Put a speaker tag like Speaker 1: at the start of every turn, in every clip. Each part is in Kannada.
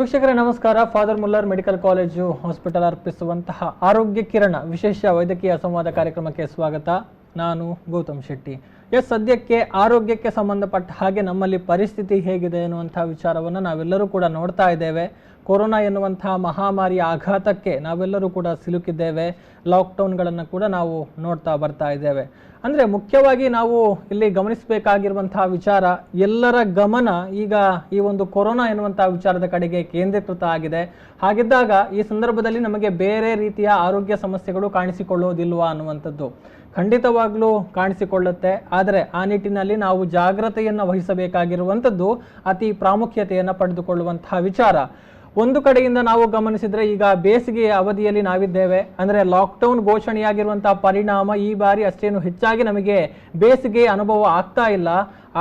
Speaker 1: ವೀಕ್ಷಕರೇ ನಮಸ್ಕಾರ. Father Muller medical college hospital ಅರ್ಪಿಸುವಂತಹ ಆರೋಗ್ಯ ಕಿರಣ ವಿಶೇಷ ವೈದ್ಯಕೀಯ ಸಂವಾದ ಕಾರ್ಯಕ್ರಮಕ್ಕೆ ಸ್ವಾಗತ. ನಾನು ಗೌತಮ್ ಶೆಟ್ಟಿ. ಸದ್ಯಕ್ಕೆ ಆರೋಗ್ಯಕ್ಕೆ ಸಂಬಂಧಪಟ್ಟ ಹಾಗೆ ನಮ್ಮಲ್ಲಿ ಪರಿಸ್ಥಿತಿ ಹೇಗಿದೆ ಎನ್ನುವಂತಹ ವಿಚಾರವನ್ನು ನಾವೆಲ್ಲರೂ ಕೂಡ ನೋಡ್ತಾ ಇದ್ದೇವೆ. ಕೊರೋನಾ ಎನ್ನುವಂತಹ ಮಹಾಮಾರಿಯ ಆಘಾತಕ್ಕೆ ನಾವೆಲ್ಲರೂ ಕೂಡ ಸಿಲುಕಿದ್ದೇವೆ. ಲಾಕ್ಡೌನ್ಗಳನ್ನು ಕೂಡ ನಾವು ನೋಡ್ತಾ ಬರ್ತಾ ಇದ್ದೇವೆ. ಅಂದರೆ ಮುಖ್ಯವಾಗಿ ನಾವು ಇಲ್ಲಿ ಗಮನಿಸಬೇಕಾಗಿರುವಂತಹ ವಿಚಾರ, ಎಲ್ಲರ ಗಮನ ಈಗ ಈ ಒಂದು ಕೊರೋನಾ ಎನ್ನುವಂತಹ ವಿಚಾರದ ಕಡೆಗೆ ಕೇಂದ್ರೀಕೃತ ಆಗಿದೆ. ಹಾಗಿದ್ದಾಗ ಈ ಸಂದರ್ಭದಲ್ಲಿ ನಮಗೆ ಬೇರೆ ರೀತಿಯ ಆರೋಗ್ಯ ಸಮಸ್ಯೆಗಳು ಕಾಣಿಸಿಕೊಳ್ಳೋದಿಲ್ವಾ ಅನ್ನುವಂಥದ್ದು ಖಂಡಿತವಾಗ್ಲೂ ಕಾಣಿಸಿಕೊಳ್ಳುತ್ತೆ. ಆದರೆ ಆ ನಿಟ್ಟಿನಲ್ಲಿ ನಾವು ಜಾಗ್ರತೆಯನ್ನು ವಹಿಸಬೇಕಾಗಿರುವಂಥದ್ದು ಅತಿ ಪ್ರಾಮುಖ್ಯತೆಯನ್ನು ಪಡೆದುಕೊಳ್ಳುವಂತಹ ವಿಚಾರ. ಒಂದು ಕಡೆಯಿಂದ ನಾವು ಗಮನಿಸಿದರೆ ಈಗ ಬೇಸಿಗೆಯ ಅವಧಿಯಲ್ಲಿ ನಾವಿದ್ದೇವೆ. ಅಂದರೆ ಲಾಕ್ಡೌನ್ ಘೋಷಣೆಯಾಗಿರುವಂತಹ ಪರಿಣಾಮ ಈ ಬಾರಿ ಅಷ್ಟೇನು ಹೆಚ್ಚಾಗಿ ನಮಗೆ ಬೇಸಿಗೆ ಅನುಭವ ಆಗ್ತಾ ಇಲ್ಲ.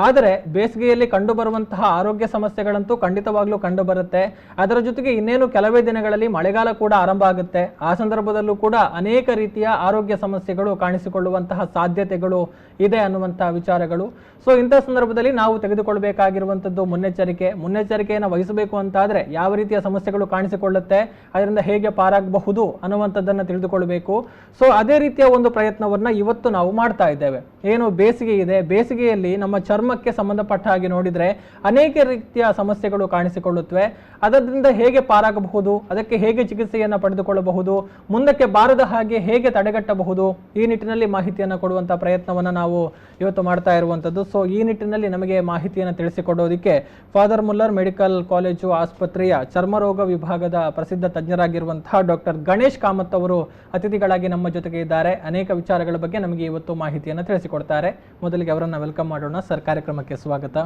Speaker 1: ಆದರೆ ಬೇಸಿಗೆಯಲ್ಲಿ ಕಂಡುಬರುವಂತಹ ಆರೋಗ್ಯ ಸಮಸ್ಯೆಗಳಂತೂ ಖಂಡಿತವಾಗ್ಲೂ ಕಂಡುಬರುತ್ತೆ. ಅದರ ಜೊತೆಗೆ ಇನ್ನೇನು ಕೆಲವೇ ದಿನಗಳಲ್ಲಿ ಮಳೆಗಾಲ ಕೂಡ ಆರಂಭ ಆಗುತ್ತೆ. ಆ ಸಂದರ್ಭದಲ್ಲೂ ಕೂಡ ಅನೇಕ ರೀತಿಯ ಆರೋಗ್ಯ ಸಮಸ್ಯೆಗಳು ಕಾಣಿಸಿಕೊಳ್ಳುವಂತಹ ಸಾಧ್ಯತೆಗಳು ಇದೆ ಅನ್ನುವಂತಹ ವಿಚಾರಗಳು. ಸೊ ಇಂಥ ಸಂದರ್ಭದಲ್ಲಿ ನಾವು ತೆಗೆದುಕೊಳ್ಬೇಕಾಗಿರುವಂಥದ್ದು ಮುನ್ನೆಚ್ಚರಿಕೆಯನ್ನು ವಹಿಸಬೇಕು ಅಂತಾದರೆ ಯಾವ ರೀತಿಯ ಸಮಸ್ಯೆಗಳು ಕಾಣಿಸಿಕೊಳ್ಳುತ್ತೆ, ಅದರಿಂದ ಹೇಗೆ ಪಾರಾಗಬಹುದು ಅನ್ನುವಂಥದ್ದನ್ನು ತಿಳಿದುಕೊಳ್ಬೇಕು. ಸೊ ಅದೇ ರೀತಿಯ ಒಂದು ಪ್ರಯತ್ನವನ್ನು ಇವತ್ತು ನಾವು ಮಾಡ್ತಾ ಇದ್ದೇವೆ. ಏನು ಬೇಸಿಗೆ ಇದೆ, ಬೇಸಿಗೆಯಲ್ಲಿ ನಮ್ಮ ಚರ್ಮಕ್ಕೆ ಸಂಬಂಧಪಟ್ಟ ಹಾಗೆ ನೋಡಿದರೆ ಅನೇಕ ರೀತಿಯ ಸಮಸ್ಯೆಗಳು ಕಾಣಿಸಿಕೊಳ್ಳುತ್ತವೆ. ಅದರಿಂದ ಹೇಗೆ ಪಾರಾಗಬಹುದು, ಅದಕ್ಕೆ ಹೇಗೆ ಚಿಕಿತ್ಸೆಯನ್ನು ಪಡೆದುಕೊಳ್ಳಬಹುದು, ಮುಂದಕ್ಕೆ ಬಾರದ ಹಾಗೆ ಹೇಗೆ ತಡೆಗಟ್ಟಬಹುದು, ಈ ನಿಟ್ಟಿನಲ್ಲಿ ಮಾಹಿತಿಯನ್ನು ಕೊಡುವಂತಹ ಪ್ರಯತ್ನವನ್ನು ನಾವು ಇವತ್ತು ಮಾಡ್ತಾ ಇರುವಂಥದ್ದು. ಸೊ ಈ ನಿಟ್ಟಿನಲ್ಲಿ ನಮಗೆ ಮಾಹಿತಿಯನ್ನು ತಿಳಿಸಿಕೊಡೋದಕ್ಕೆ ಫಾದರ್ ಮುಲ್ಲರ್ ಮೆಡಿಕಲ್ ಕಾಲೇಜು ಆಸ್ಪತ್ರೆಯ ಚರ್ಮರೋಗ ವಿಭಾಗದ ಪ್ರಸಿದ್ಧ ತಜ್ಞರಾಗಿರುವಂತಹ ಡಾಕ್ಟರ್ ಗಣೇಶ್ ಕಾಮತ್ ಅವರು ಅತಿಥಿಗಳಾಗಿ ನಮ್ಮ ಜೊತೆಗೆ ಇದ್ದಾರೆ. ಅನೇಕ ವಿಚಾರಗಳ ಬಗ್ಗೆ ನಮಗೆ ಇವತ್ತು ಮಾಹಿತಿಯನ್ನು ತಿಳಿಸಿಕೊಡ್ತಾರೆ. ಮೊದಲಿಗೆ ಅವರನ್ನು ವೆಲ್ಕಮ್ ಮಾಡೋಣ. ಸರ್, ಕಾರ್ಯಕ್ರಮಕ್ಕೆ ಸ್ವಾಗತ.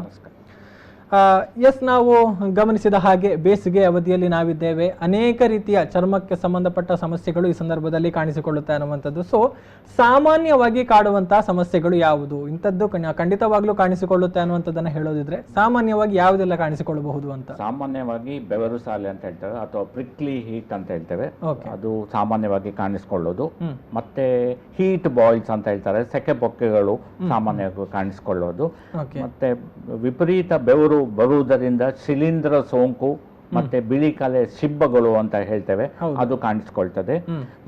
Speaker 1: ನಾವು ಗಮನಿಸಿದ ಹಾಗೆ ಬೇಸಿಗೆ ಅವಧಿಯಲ್ಲಿ ನಾವಿದ್ದೇವೆ. ಅನೇಕ ರೀತಿಯ ಚರ್ಮಕ್ಕೆ ಸಂಬಂಧಪಟ್ಟ ಸಮಸ್ಯೆಗಳು ಈ ಸಂದರ್ಭದಲ್ಲಿ ಕಾಣಿಸಿಕೊಳ್ಳುತ್ತೆ ಅನ್ನುವಂಥದ್ದು. ಸೊ ಸಾಮಾನ್ಯವಾಗಿ ಕಾಡುವಂತಹ ಸಮಸ್ಯೆಗಳು ಯಾವುದು, ಇಂಥದ್ದು ಖಂಡಿತವಾಗ್ಲೂ ಕಾಣಿಸಿಕೊಳ್ಳುತ್ತೆ ಅನ್ನುವಂಥದ್ದನ್ನು ಹೇಳೋದಿದ್ರೆ ಸಾಮಾನ್ಯವಾಗಿ ಯಾವುದೆಲ್ಲ ಕಾಣಿಸಿಕೊಳ್ಳಬಹುದು ಅಂತ?
Speaker 2: ಸಾಮಾನ್ಯವಾಗಿ ಬೆವರು ಸಾಲೆ ಅಂತ ಹೇಳ್ತೇವೆ ಅಥವಾ ಪ್ರಿಕ್ಲಿ ಹೀಟ್ ಅಂತ ಹೇಳ್ತೇವೆ, ಅದು ಸಾಮಾನ್ಯವಾಗಿ ಕಾಣಿಸಿಕೊಳ್ಳೋದು. ಮತ್ತೆ ಹೀಟ್ ಬಾಯ್ಲ್ಸ್ ಅಂತ ಹೇಳ್ತಾರೆ, ಸೆಕೆ ಬೊಕ್ಕೆಗಳು ಸಾಮಾನ್ಯವಾಗಿ ಕಾಣಿಸಿಕೊಳ್ಳೋದು. ಮತ್ತೆ ವಿಪರೀತ ಬೆವರು ಬರುವುದರಿಂದ ಶಿಲೀಂಧ್ರ ಸೋಂಕು ಮತ್ತೆ ಬಿಳಿ ಕಲೆ ಶಿಬ್ಬಗಳು ಅಂತ ಹೇಳ್ತೇವೆ, ಅದು ಕಾಣಿಸ್ಕೊಳ್ತದೆ.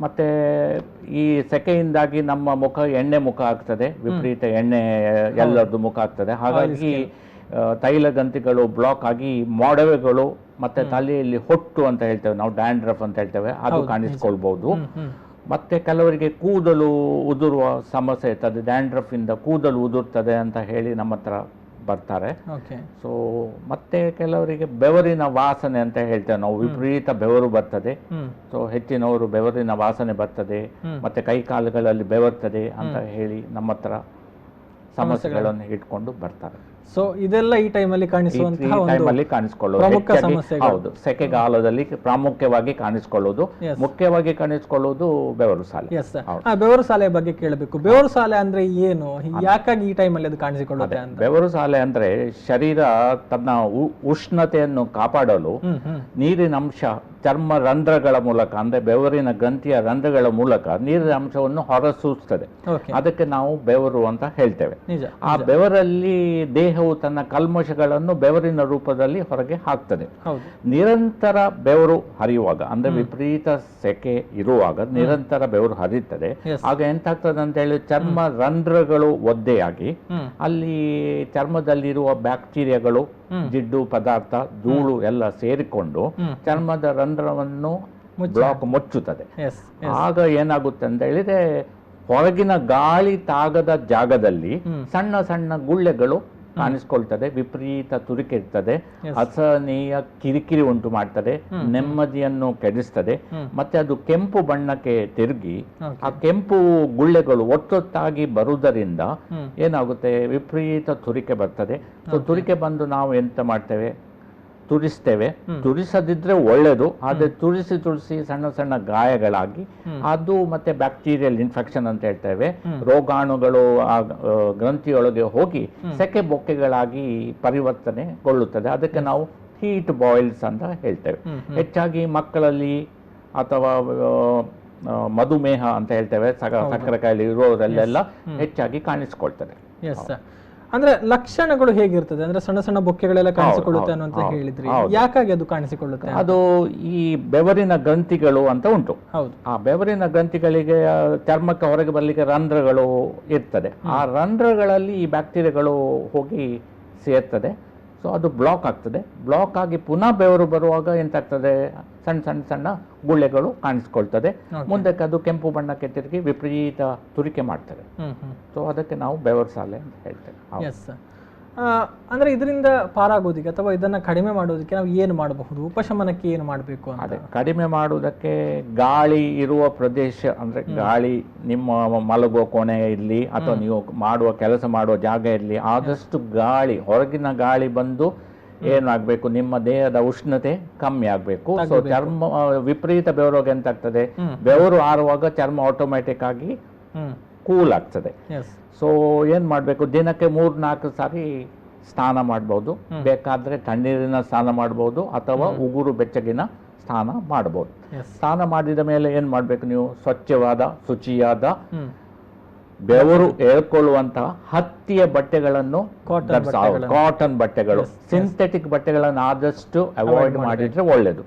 Speaker 2: ಮತ್ತೆ ಈ ಸೆಕೆಯಿಂದಾಗಿ ನಮ್ಮ ಮುಖ ಎಣ್ಣೆ ಮುಖ ಆಗ್ತದೆ, ವಿಪರೀತ ಎಣ್ಣೆ ಎಲ್ಲರದ್ದು ಮುಖ ಆಗ್ತದೆ. ಹಾಗಾಗಿ ತೈಲಗಂತಿಗಳು ಬ್ಲಾಕ್ ಆಗಿ ಮೊಡವೆಗಳು ಮತ್ತೆ ತಲೆಯಲ್ಲಿ ಹೊಟ್ಟು ಅಂತ ಹೇಳ್ತೇವೆ ನಾವು, ಡ್ಯಾಂಡ್ರಫ್ ಅಂತ ಹೇಳ್ತೇವೆ, ಅದು ಕಾಣಿಸ್ಕೊಳ್ಬಹುದು. ಮತ್ತೆ ಕೆಲವರಿಗೆ ಕೂದಲು ಉದುರುವ ಸಮಸ್ಯೆ ಇರ್ತದೆ, ಡ್ಯಾಂಡ್ರಫ್ ಇಂದ ಕೂದಲು ಉದುರ್ತದೆ ಅಂತ ಹೇಳಿ ನಮ್ಮ ಹತ್ರ ಬರ್ತಾರೆ. ಸೊ ಮತ್ತೆ ಕೆಲವರಿಗೆ ಬೆವರಿನ ವಾಸನೆ ಅಂತ ಹೇಳ್ತೇವೆ ನಾವು, ವಿಪರೀತ ಬೆವರು ಬರ್ತದೆ. ಸೊ ಹೆಚ್ಚಿನವರು ಬೆವರಿನ ವಾಸನೆ ಬರ್ತದೆ, ಮತ್ತೆ ಕೈ ಕಾಲುಗಳಲ್ಲಿ ಬೆವರ್ತದೆ ಅಂತ ಹೇಳಿ ನಮ್ಮ ಹತ್ರ ಸಮಸ್ಯೆಗಳನ್ನು ಇಟ್ಕೊಂಡು ಬರ್ತಾರೆ.
Speaker 1: ಸೊ ಇದೆಲ್ಲ ಈ ಟೈಮಲ್ಲಿ
Speaker 2: ಕಾಣಿಸಿಕೊಳ್ಳೋದು ಪ್ರಮುಖ ಸಮಸ್ಯೆ. ಹೌದು, ಸೆಕೆಗಾಲದಲ್ಲಿ ಪ್ರಾಮುಖ್ಯವಾಗಿ ಕಾಣಿಸಿಕೊಳ್ಳೋದು, ಮುಖ್ಯವಾಗಿ ಕಾಣಿಸಿಕೊಳ್ಳೋದು ಬೆವರು ಸಾಲೆ.
Speaker 1: ಬೆವರು ಸಾಲೆ ಬಗ್ಗೆ ಕೇಳಬೇಕು. ಬೆವರು ಸಾಲೆ ಅಂದ್ರೆ ಏನು, ಯಾಕಾಗಿ ಈ ಟೈಮಲ್ಲಿ ಅದು ಕಾಣಿಸಿಕೊಳ್ಳುತ್ತೆ?
Speaker 2: ಬೆವರು ಸಾಲೆ ಅಂದ್ರೆ ಶರೀರ ತನ್ನ ಉಷ್ಣತೆಯನ್ನು ಕಾಪಾಡಲು ನೀರಿನ ಅಂಶ ಚರ್ಮ ರಂಧ್ರಗಳ ಮೂಲಕ, ಅಂದ್ರೆ ಬೆವರಿನ ಗ್ರಂಥಿಯ ರಂಧ್ರಗಳ ಮೂಲಕ ನೀರಿನ ಅಂಶವನ್ನು ಹೊರಸೂಸುತ್ತದೆ. ಅದಕ್ಕೆ ನಾವು ಬೆವರು ಅಂತ ಹೇಳ್ತೇವೆ. ಆ ಬೆವರಲ್ಲಿ ದೇಹವು ತನ್ನ ಕಲ್ಮಶಗಳನ್ನು ಬೆವರಿನ ರೂಪದಲ್ಲಿ ಹೊರಗೆ ಹಾಕ್ತದೆ. ನಿರಂತರ ಬೆವರು ಹರಿಯುವಾಗ, ಅಂದ್ರೆ ವಿಪರೀತ ಸೆಕೆ ಇರುವಾಗ ನಿರಂತರ ಬೆವರು ಹರಿಯುತ್ತದೆ. ಆಗ ಎಂತಾಗ್ತದೆ ಅಂತ ಹೇಳಿ ಚರ್ಮ ರಂಧ್ರಗಳು ಒದ್ದೆಯಾಗಿ ಅಲ್ಲಿ ಚರ್ಮದಲ್ಲಿರುವ ಬ್ಯಾಕ್ಟೀರಿಯಾಗಳು, ಜಿಡ್ಡು ಪದಾರ್ಥ, ಧೂಳು ಎಲ್ಲ ಸೇರಿಕೊಂಡು ಚರ್ಮದ ರಂಧ್ರವನ್ನು ಬ್ಲಾಕ್ ಮುಚ್ಚುತ್ತದೆ. ಆಗ ಏನಾಗುತ್ತೆ ಅಂತ ಹೇಳಿದ್ರೆ ಹೊರಗಿನ ಗಾಳಿ ತಾಗದ ಜಾಗದಲ್ಲಿ ಸಣ್ಣ ಸಣ್ಣ ಗುಳ್ಳೆಗಳು ಕಾಣಿಸ್ಕೊಳ್ತದೆ, ವಿಪರೀತ ತುರಿಕೆ ಇರ್ತದೆ, ಅಸಹನೀಯ ಕಿರಿಕಿರಿ ಉಂಟು ಮಾಡ್ತದೆ, ನೆಮ್ಮದಿಯನ್ನು ಕೆಡಿಸ್ತದೆ. ಮತ್ತೆ ಅದು ಕೆಂಪು ಬಣ್ಣಕ್ಕೆ ತಿರುಗಿ ಆ ಕೆಂಪು ಗುಳ್ಳೆಗಳು ಒತ್ತೊತ್ತಾಗಿ ಬರುವುದರಿಂದ ಏನಾಗುತ್ತೆ, ವಿಪರೀತ ತುರಿಕೆ ಬರ್ತದೆ. ಸೊ ತುರಿಕೆ ಬಂದು ನಾವು ಎಂತ ಮಾಡ್ತೇವೆ, ತುರಿಸ್ತೇವೆ. ತುರಿಸದಿದ್ರೆ ಒಳ್ಳೇದು, ಆದ್ರೆ ತುರಿಸಿ ಸಣ್ಣ ಸಣ್ಣ ಗಾಯಗಳಾಗಿ ಅದು ಮತ್ತೆ ಬ್ಯಾಕ್ಟೀರಿಯಲ್ ಇನ್ಫೆಕ್ಷನ್ ಅಂತ ಹೇಳ್ತೇವೆ, ರೋಗಾಣುಗಳು ಆ ಗ್ರಂಥಿಯೊಳಗೆ ಹೋಗಿ ಸೆಕೆ ಬೊಕ್ಕೆಗಳಾಗಿ ಪರಿವರ್ತನೆಗೊಳ್ಳುತ್ತದೆ. ಅದಕ್ಕೆ ನಾವು ಹೀಟ್ ಬಾಯ್ಲ್ಸ್ ಅಂತ ಹೇಳ್ತೇವೆ. ಹೆಚ್ಚಾಗಿ ಮಕ್ಕಳಲ್ಲಿ ಅಥವಾ ಮಧುಮೇಹ ಅಂತ ಹೇಳ್ತೇವೆ, ಸಕ್ಕರೆ ಕಾಯಿಲೆ ಇರೋರೆಲ್ಲ ಹೆಚ್ಚಾಗಿ ಕಾಣಿಸ್ಕೊಳ್ತದೆ.
Speaker 1: ಅಂದ್ರೆ ಲಕ್ಷಣಗಳು ಹೇಗಿರ್ತದೆ? ಅಂದ್ರೆ ಸಣ್ಣ ಸಣ್ಣ ಬೊಕ್ಕೆಗಳೆಲ್ಲ ಕಾಣಿಸಿಕೊಳ್ಳುತ್ತೆ ಅನ್ನುವಂತ ಹೇಳಿದ್ರಿ. ಯಾಕಾಗಿ ಅದು ಕಾಣಿಸಿಕೊಳ್ಳುತ್ತೆ?
Speaker 2: ಅದು ಈ ಬೆವರಿನ ಗ್ರಂಥಿಗಳು ಅಂತ ಉಂಟು.
Speaker 1: ಹೌದು.
Speaker 2: ಆ ಬೆವರಿನ ಗ್ರಂಥಿಗಳಿಗೆ ಚರ್ಮಕ್ಕೆ ಹೊರಗೆ ಬರಲಿಕ್ಕೆ ರಂಧ್ರಗಳು ಇರ್ತದೆ. ಆ ರಂಧ್ರಗಳಲ್ಲಿ ಈ ಬ್ಯಾಕ್ಟೀರಿಯಾಗಳು ಹೋಗಿ ಸೇರ್ತದೆ. ಸೊ ಅದು ಬ್ಲಾಕ್ ಆಗ್ತದೆ. ಬ್ಲಾಕ್ ಆಗಿ ಪುನಃ ಬೆವರು ಬರುವಾಗ ಎಂತಾಗ್ತದೆ, ಸಣ್ಣ ಸಣ್ಣ ಸಣ್ಣ ಗುಳ್ಳೆಗಳು ಕಾಣಿಸ್ಕೊಳ್ತದೆ. ಮುಂದಕ್ಕೆ ಅದು ಕೆಂಪು ಬಣ್ಣಕ್ಕೆ ತಿರುಗಿ ವಿಪರೀತ ತುರಿಕೆ ಮಾಡ್ತದೆ. ಸೊ ಅದಕ್ಕೆ ನಾವು ಬೆವರು ಸಾಲೆ ಅಂತ ಹೇಳ್ತೇವೆ.
Speaker 1: ಅಂದ್ರೆ ಇದರಿಂದ ಪಾರಾಗೋದಿಕ್ಕೆ ಅಥವಾ ಇದನ್ನ ಕಡಿಮೆ ಮಾಡೋದಕ್ಕೆ ನಾವು ಏನು ಮಾಡಬಹುದು? ಉಪಶಮನಕ್ಕೆ ಏನು ಮಾಡಬೇಕು?
Speaker 2: ಅದೇ ಕಡಿಮೆ ಮಾಡುವುದಕ್ಕೆ ಗಾಳಿ ಇರುವ ಪ್ರದೇಶ, ಅಂದ್ರೆ ಗಾಳಿ ನಿಮ್ಮ ಮಲಗುವ ಕೋಣೆ ಇರಲಿ ಅಥವಾ ನೀವು ಮಾಡುವ ಕೆಲಸ ಮಾಡುವ ಜಾಗ ಇರಲಿ, ಆದಷ್ಟು ಗಾಳಿ, ಹೊರಗಿನ ಗಾಳಿ ಬಂದು ಏನಾಗಬೇಕು, ನಿಮ್ಮ ದೇಹದ ಉಷ್ಣತೆ ಕಮ್ಮಿ ಆಗಬೇಕು. ಸೊ ಚರ್ಮ ವಿಪರೀತ ಬೆವರೋಗ ಎಂತಾಗ್ತದೆ, ಬೆವರು ಆರುವಾಗ ಚರ್ಮ ಆಟೋಮ್ಯಾಟಿಕ್ ಆಗಿ ಕೂಲ್ ಆಗ್ತದೆ. ಸೊ ಏನ್ ಮಾಡಬೇಕು, ದಿನಕ್ಕೆ 3-4 ಸಾರಿ ಸ್ನಾನ ಮಾಡ್ಬೋದು. ಬೇಕಾದ್ರೆ ತಣ್ಣೀರಿನ ಸ್ನಾನ ಮಾಡ್ಬೋದು ಅಥವಾ ಉಗುರು ಬೆಚ್ಚಗಿನ ಸ್ನಾನ ಮಾಡ್ಬೋದು. ಸ್ನಾನ ಮಾಡಿದ ಮೇಲೆ ಏನ್ ಮಾಡ್ಬೇಕು, ನೀವು ಸ್ವಚ್ಛವಾದ ಶುಚಿಯಾದ ಬೆವರು ಏಳ್ಕೊಳ್ಳುವಂತಹ ಹತ್ತಿಯ ಬಟ್ಟೆಗಳನ್ನು, ಕಾಟನ್ ಬಟ್ಟೆಗಳು, ಸಿಂಥೆಟಿಕ್ ಬಟ್ಟೆಗಳನ್ನು ಆದಷ್ಟು ಅವಾಯ್ಡ್ ಮಾಡಿದ್ರೆ ಒಳ್ಳೇದು.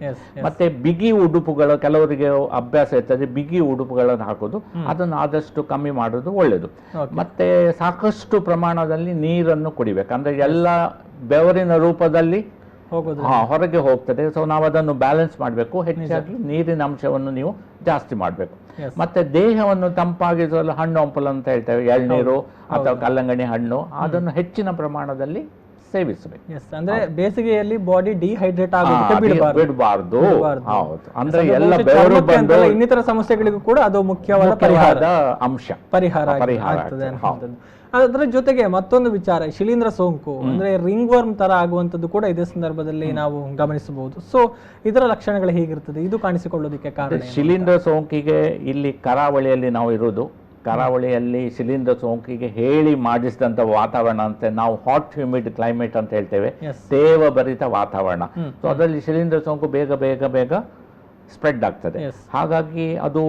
Speaker 2: ಮತ್ತೆ ಬಿಗಿ ಉಡುಪುಗಳು, ಕೆಲವರಿಗೆ ಅಭ್ಯಾಸ ಇರ್ತದೆ ಬಿಗಿ ಉಡುಪುಗಳನ್ನು ಹಾಕೋದು, ಅದನ್ನು ಆದಷ್ಟು ಕಮ್ಮಿ ಮಾಡೋದು ಒಳ್ಳೇದು. ಮತ್ತೆ ಸಾಕಷ್ಟು ಪ್ರಮಾಣದಲ್ಲಿ ನೀರನ್ನು ಕುಡಿಬೇಕು. ಅಂದ್ರೆ ಎಲ್ಲ ಬೆವರಿನ ರೂಪದಲ್ಲಿ ಹೊರಗೆ ಹೋಗ್ತದೆ. ಸೊ ನಾವು ಅದನ್ನು ಬ್ಯಾಲೆನ್ಸ್ ಮಾಡಬೇಕು. ಹೆಚ್ಚಾಗಿ ನೀರಿನ ಅಂಶವನ್ನು ನೀವು ಜಾಸ್ತಿ ಮಾಡಬೇಕು. ಮತ್ತೆ ದೇಹವನ್ನು ತಂಪಾಗಿಸಲು ಹಣ್ಣು ಹಂಪಲು ಅಂತ ಹೇಳ್ತೇವೆ, ಎಳ್ನೀರು ಅಥವಾ ಕಲ್ಲಂಗಡಿ ಹಣ್ಣು, ಅದನ್ನು ಹೆಚ್ಚಿನ ಪ್ರಮಾಣದಲ್ಲಿ ಸೇವಿಸಬೇಕು.
Speaker 1: ಅಂದ್ರೆ ಬೇಸಿಗೆಯಲ್ಲಿ ಬಾಡಿ ಡಿಹೈಡ್ರೇಟ್
Speaker 2: ಬಿಡಬಾರ್ದು. ಹೌದು, ಅಂದ್ರೆ ಎಲ್ಲ ಬೆವರು ಬಂದು
Speaker 1: ಇನ್ನಿತರ ಸಮಸ್ಯೆಗಳಿಗೂ ಕೂಡ ಅದು ಮುಖ್ಯವಾದ ಅಂಶ, ಪರಿಹಾರ ಆಗ್ತದೆ. ಅದರ ಜೊತೆಗೆ ಮತ್ತೊಂದು ವಿಚಾರ, ಶಿಲೀಂಧ್ರ ಸೋಂಕು ಅಂದ್ರೆ ರಿಂಗ್ ವರ್ಮ್ ತರ ಆಗುವಂತದ್ದು ಕೂಡ ಇದೇ ಸಂದರ್ಭದಲ್ಲಿ ನಾವು ಗಮನಿಸಬಹುದು. ಸೊ ಇದರ ಲಕ್ಷಣಗಳು ಹೇಗಿರ್ತದೆ, ಇದು ಕಾಣಿಸಿಕೊಳ್ಳೋದಕ್ಕೆ ಕಾರಣ?
Speaker 2: ಶಿಲೀಂಧ್ರ ಸೋಂಕಿಗೆ ಇಲ್ಲಿ ಕರಾವಳಿಯಲ್ಲಿ ನಾವು ಇರುವುದು, ಕರಾವಳಿಯಲ್ಲಿ ಶಿಲೀಂಧ್ರ ಸೋಂಕಿಗೆ ಹೇಳಿ ಮಾಡಿಸಿದಂತ ವಾತಾವರಣ ಅಂತ ನಾವು ಹಾಟ್ ಹ್ಯೂಮಿಡ್ ಕ್ಲೈಮೇಟ್ ಅಂತ ಹೇಳ್ತೇವೆ, ತೇವ ಭರಿತ ವಾತಾವರಣ. ಸೊ ಅದರಲ್ಲಿ ಶಿಲೀಂಧ್ರ ಸೋಂಕು ಬೇಗ ಬೇಗ ಬೇಗ ಸ್ಪ್ರೆಡ್ ಆಗ್ತದೆ. ಹಾಗಾಗಿ ಅದು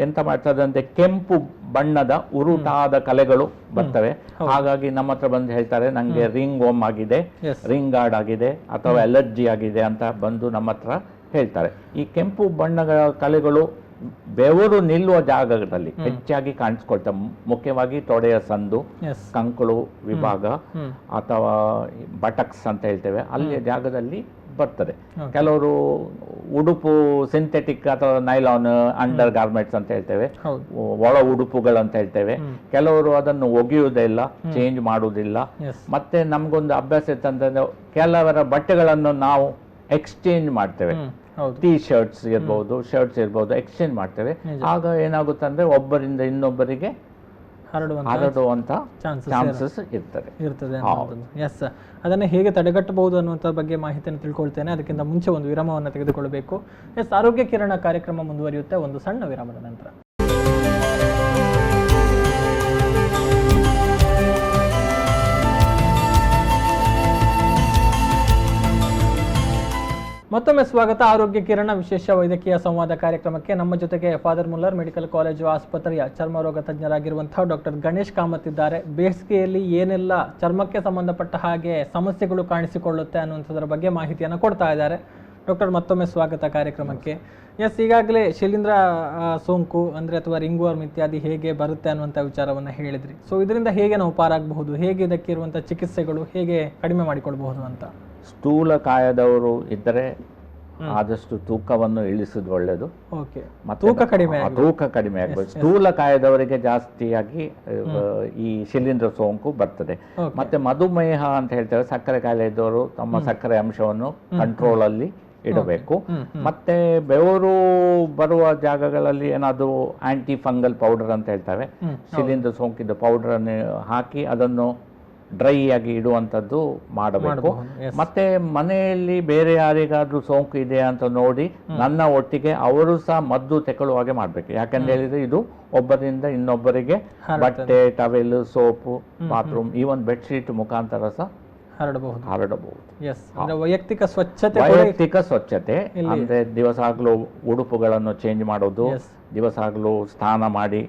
Speaker 2: ಎಂತ ಮಾಡ್ತದೆ ಅಂದ್ರೆ ಕೆಂಪು ಬಣ್ಣದ ಉರುಟಾದ ಕಲೆಗಳು ಬರ್ತವೆ. ಹಾಗಾಗಿ ನಮ್ಮ ಹತ್ರ ಬಂದು ಹೇಳ್ತಾರೆ, ನಂಗೆ ರಿಂಗ್ ವರ್ಮ್ ಆಗಿದೆ, ರಿಂಗ್ ಗಾರ್ಡ್ ಆಗಿದೆ ಅಥವಾ ಅಲರ್ಜಿ ಆಗಿದೆ ಅಂತ ಬಂದು ನಮ್ಮ ಹತ್ರ ಹೇಳ್ತಾರೆ. ಈ ಕೆಂಪು ಬಣ್ಣದ ಕಲೆಗಳು ಬೆವರು ನಿಲ್ಲುವ ಜಾಗದಲ್ಲಿ ಹೆಚ್ಚಾಗಿ ಕಾಣಿಸ್ಕೊಳ್ತವೆ. ಮುಖ್ಯವಾಗಿ ತೊಡೆಯ ಸಂದು, ಕಂಕುಳು ವಿಭಾಗ ಅಥವಾ ಬಟಕ್ಸ್ ಅಂತ ಹೇಳ್ತೇವೆ, ಅಲ್ಲಿಯ ಜಾಗದಲ್ಲಿ ಬರ್ತದೆ. ಕೆಲವರು ಉಡುಪು ಸಿಂಥೆಟಿಕ್ ಅಥವಾ ನೈಲಾನ್ ಅಂಡರ್ ಗಾರ್ಮೆಂಟ್ಸ್ ಅಂತ ಹೇಳ್ತೇವೆ, ಒಳ ಉಡುಪುಗಳು ಅಂತ ಹೇಳ್ತೇವೆ. ಕೆಲವರು ಅದನ್ನು ಒಗೆಯುವುದಿಲ್ಲ, ಚೇಂಜ್ ಮಾಡುವುದಿಲ್ಲ. ಮತ್ತೆ ನಮ್ಗೊಂದು ಅಭ್ಯಾಸ ಇತ್ತಂತಂದ್ರೆ ಕೆಲವರ ಬಟ್ಟೆಗಳನ್ನು ನಾವು ಎಕ್ಸ್ಚೇಂಜ್ ಮಾಡ್ತೇವೆ. ಟೀ ಶರ್ಟ್ಸ್ ಇರ್ಬೋದು, ಶರ್ಟ್ಸ್ ಇರ್ಬೋದು, ಎಕ್ಸ್ಚೇಂಜ್ ಮಾಡ್ತೇವೆ. ಆಗ ಏನಾಗುತ್ತೆ ಒಬ್ಬರಿಂದ ಇನ್ನೊಬ್ಬರಿಗೆ ಹರಡುವಂತ ಚಾನ್ಸಸ್ ಇರ್ತದೆ.
Speaker 1: ಎಸ್, ಅದನ್ನ ಹೇಗೆ ತಡೆಗಟ್ಟಬಹುದು ಅನ್ನುವಂಥ ಬಗ್ಗೆ ಮಾಹಿತಿಯನ್ನು ತಿಳ್ಕೊಳ್ತೇನೆ. ಅದಕ್ಕಿಂತ ಮುಂಚೆ ಒಂದು ವಿರಾಮವನ್ನು ತೆಗೆದುಕೊಳ್ಳಬೇಕು. ಎಸ್, ಆರೋಗ್ಯ ಕಿರಣ ಕಾರ್ಯಕ್ರಮ ಮುಂದುವರಿಯುತ್ತೆ ಒಂದು ಸಣ್ಣ ವಿರಾಮದ ನಂತರ. ಮತ್ತೊಮ್ಮೆ ಸ್ವಾಗತ ಆರೋಗ್ಯ ಕಿರಣ ವಿಶೇಷ ವೈದ್ಯಕೀಯ ಸಂವಾದ ಕಾರ್ಯಕ್ರಮಕ್ಕೆ. ನಮ್ಮ ಜೊತೆಗೆ ಫಾದರ್ ಮುಲ್ಲರ್ ಮೆಡಿಕಲ್ ಕಾಲೇಜು ಆಸ್ಪತ್ರೆಯ ಚರ್ಮರೋಗ ತಜ್ಞರಾಗಿರುವಂತಹ ಡಾಕ್ಟರ್ ಗಣೇಶ್ ಕಾಮತ್ ಇದ್ದಾರೆ. ಬೇಸಿಗೆಯಲ್ಲಿ ಏನೆಲ್ಲ ಚರ್ಮಕ್ಕೆ ಸಂಬಂಧಪಟ್ಟ ಹಾಗೆ ಸಮಸ್ಯೆಗಳು ಕಾಣಿಸಿಕೊಳ್ಳುತ್ತೆ ಅನ್ನುವಂಥದ್ರ ಬಗ್ಗೆ ಮಾಹಿತಿಯನ್ನು ಕೊಡ್ತಾ ಇದ್ದಾರೆ. ಡಾಕ್ಟರ್, ಮತ್ತೊಮ್ಮೆ ಸ್ವಾಗತ ಕಾರ್ಯಕ್ರಮಕ್ಕೆ. ಎಸ್, ಈಗಾಗಲೇ ಶಿಲೀಂಧ್ರ ಸೋಂಕು ಅಂದ್ರೆ ಅಥವಾ ರಿಂಗ್ ವರ್ಮ್ ಇತ್ಯಾದಿ ಹೇಗೆ ಬರುತ್ತೆ ಅನ್ನುವಂಥ ವಿಚಾರವನ್ನು ಹೇಳಿದ್ರಿ. ಸೊ ಇದರಿಂದ ಹೇಗೆ ನಾವು ಪಾರಾಗಬಹುದು, ಹೇಗೆ ಇದಕ್ಕೆ ಇರುವಂಥ ಚಿಕಿತ್ಸೆಗಳು ಹೇಗೆ ಕಡಿಮೆ ಮಾಡಿಕೊಳ್ಬಹುದು ಅಂತ?
Speaker 2: ಸ್ಥೂಲಕಾಯದವರು ಇದ್ದರೆ ಆದಷ್ಟು ತೂಕವನ್ನು ಇಳಿಸುವುದು ಒಳ್ಳೆಯದು. ತೂಕ ಕಡಿಮೆ ಆಗಬೇಕು. ಸ್ಥೂಲಕಾಯದವರಿಗೆ ಜಾಸ್ತಿಯಾಗಿ ಈ ಶಿಲೀಂಧ್ರ ಸೋಂಕು ಬರ್ತದೆ. ಮತ್ತೆ ಮಧುಮೇಹ ಅಂತ ಹೇಳ್ತೇವೆ, ಸಕ್ಕರೆ ಕಾಯಿಲೆ ಇದ್ದವರು ತಮ್ಮ ಸಕ್ಕರೆ ಅಂಶವನ್ನು ಕಂಟ್ರೋಲ್ ಅಲ್ಲಿ ಇಡಬೇಕು. ಮತ್ತೆ ಬೆವರು ಬರುವ ಜಾಗಗಳಲ್ಲಿ ಏನಾದ್ರು ಆಂಟಿ ಫಂಗಲ್ ಪೌಡರ್ ಅಂತ ಹೇಳ್ತೇವೆ, ಶಿಲೀಂಧ್ರ ಸೋಂಕಿದ ಪೌಡರ್ ಅನ್ನು ಹಾಕಿ ಅದನ್ನು ಡ್ರೈ ಆಗಿ ಇಡುವಂಥದ್ದು ಮಾಡಬೇಕು. ಮತ್ತೆ ಮನೆಯಲ್ಲಿ ಬೇರೆ ಯಾರಿಗಾದ್ರೂ ಸೋಂಕು ಇದೆ ಅಂತ ನೋಡಿ ನನ್ನ ಒಟ್ಟಿಗೆ ಅವರು ಸಹ ಮದ್ದು ತೆಗೊಳ್ಳುವ ಹಾಗೆ ಮಾಡ್ಬೇಕು. ಯಾಕಂತ ಹೇಳಿದ್ರೆ ಇದು ಒಬ್ಬರಿಂದ ಇನ್ನೊಬ್ಬರಿಗೆ ಬಟ್ಟೆ, towel, soap, bathroom, even bedsheet ಮುಖಾಂತರ ಸಹ ಹರಡಬಹುದು.
Speaker 1: ವೈಯಕ್ತಿಕ
Speaker 2: ಸ್ವಚ್ಛತೆ ಅಂದ್ರೆ ದಿವಸಾಗ್ಲೂ ಉಡುಪುಗಳನ್ನು ಚೇಂಜ್ ಮಾಡೋದು, ದಿವಸಾಗ್ಲೂ ಸ್ನಾನ ಮಾಡಿ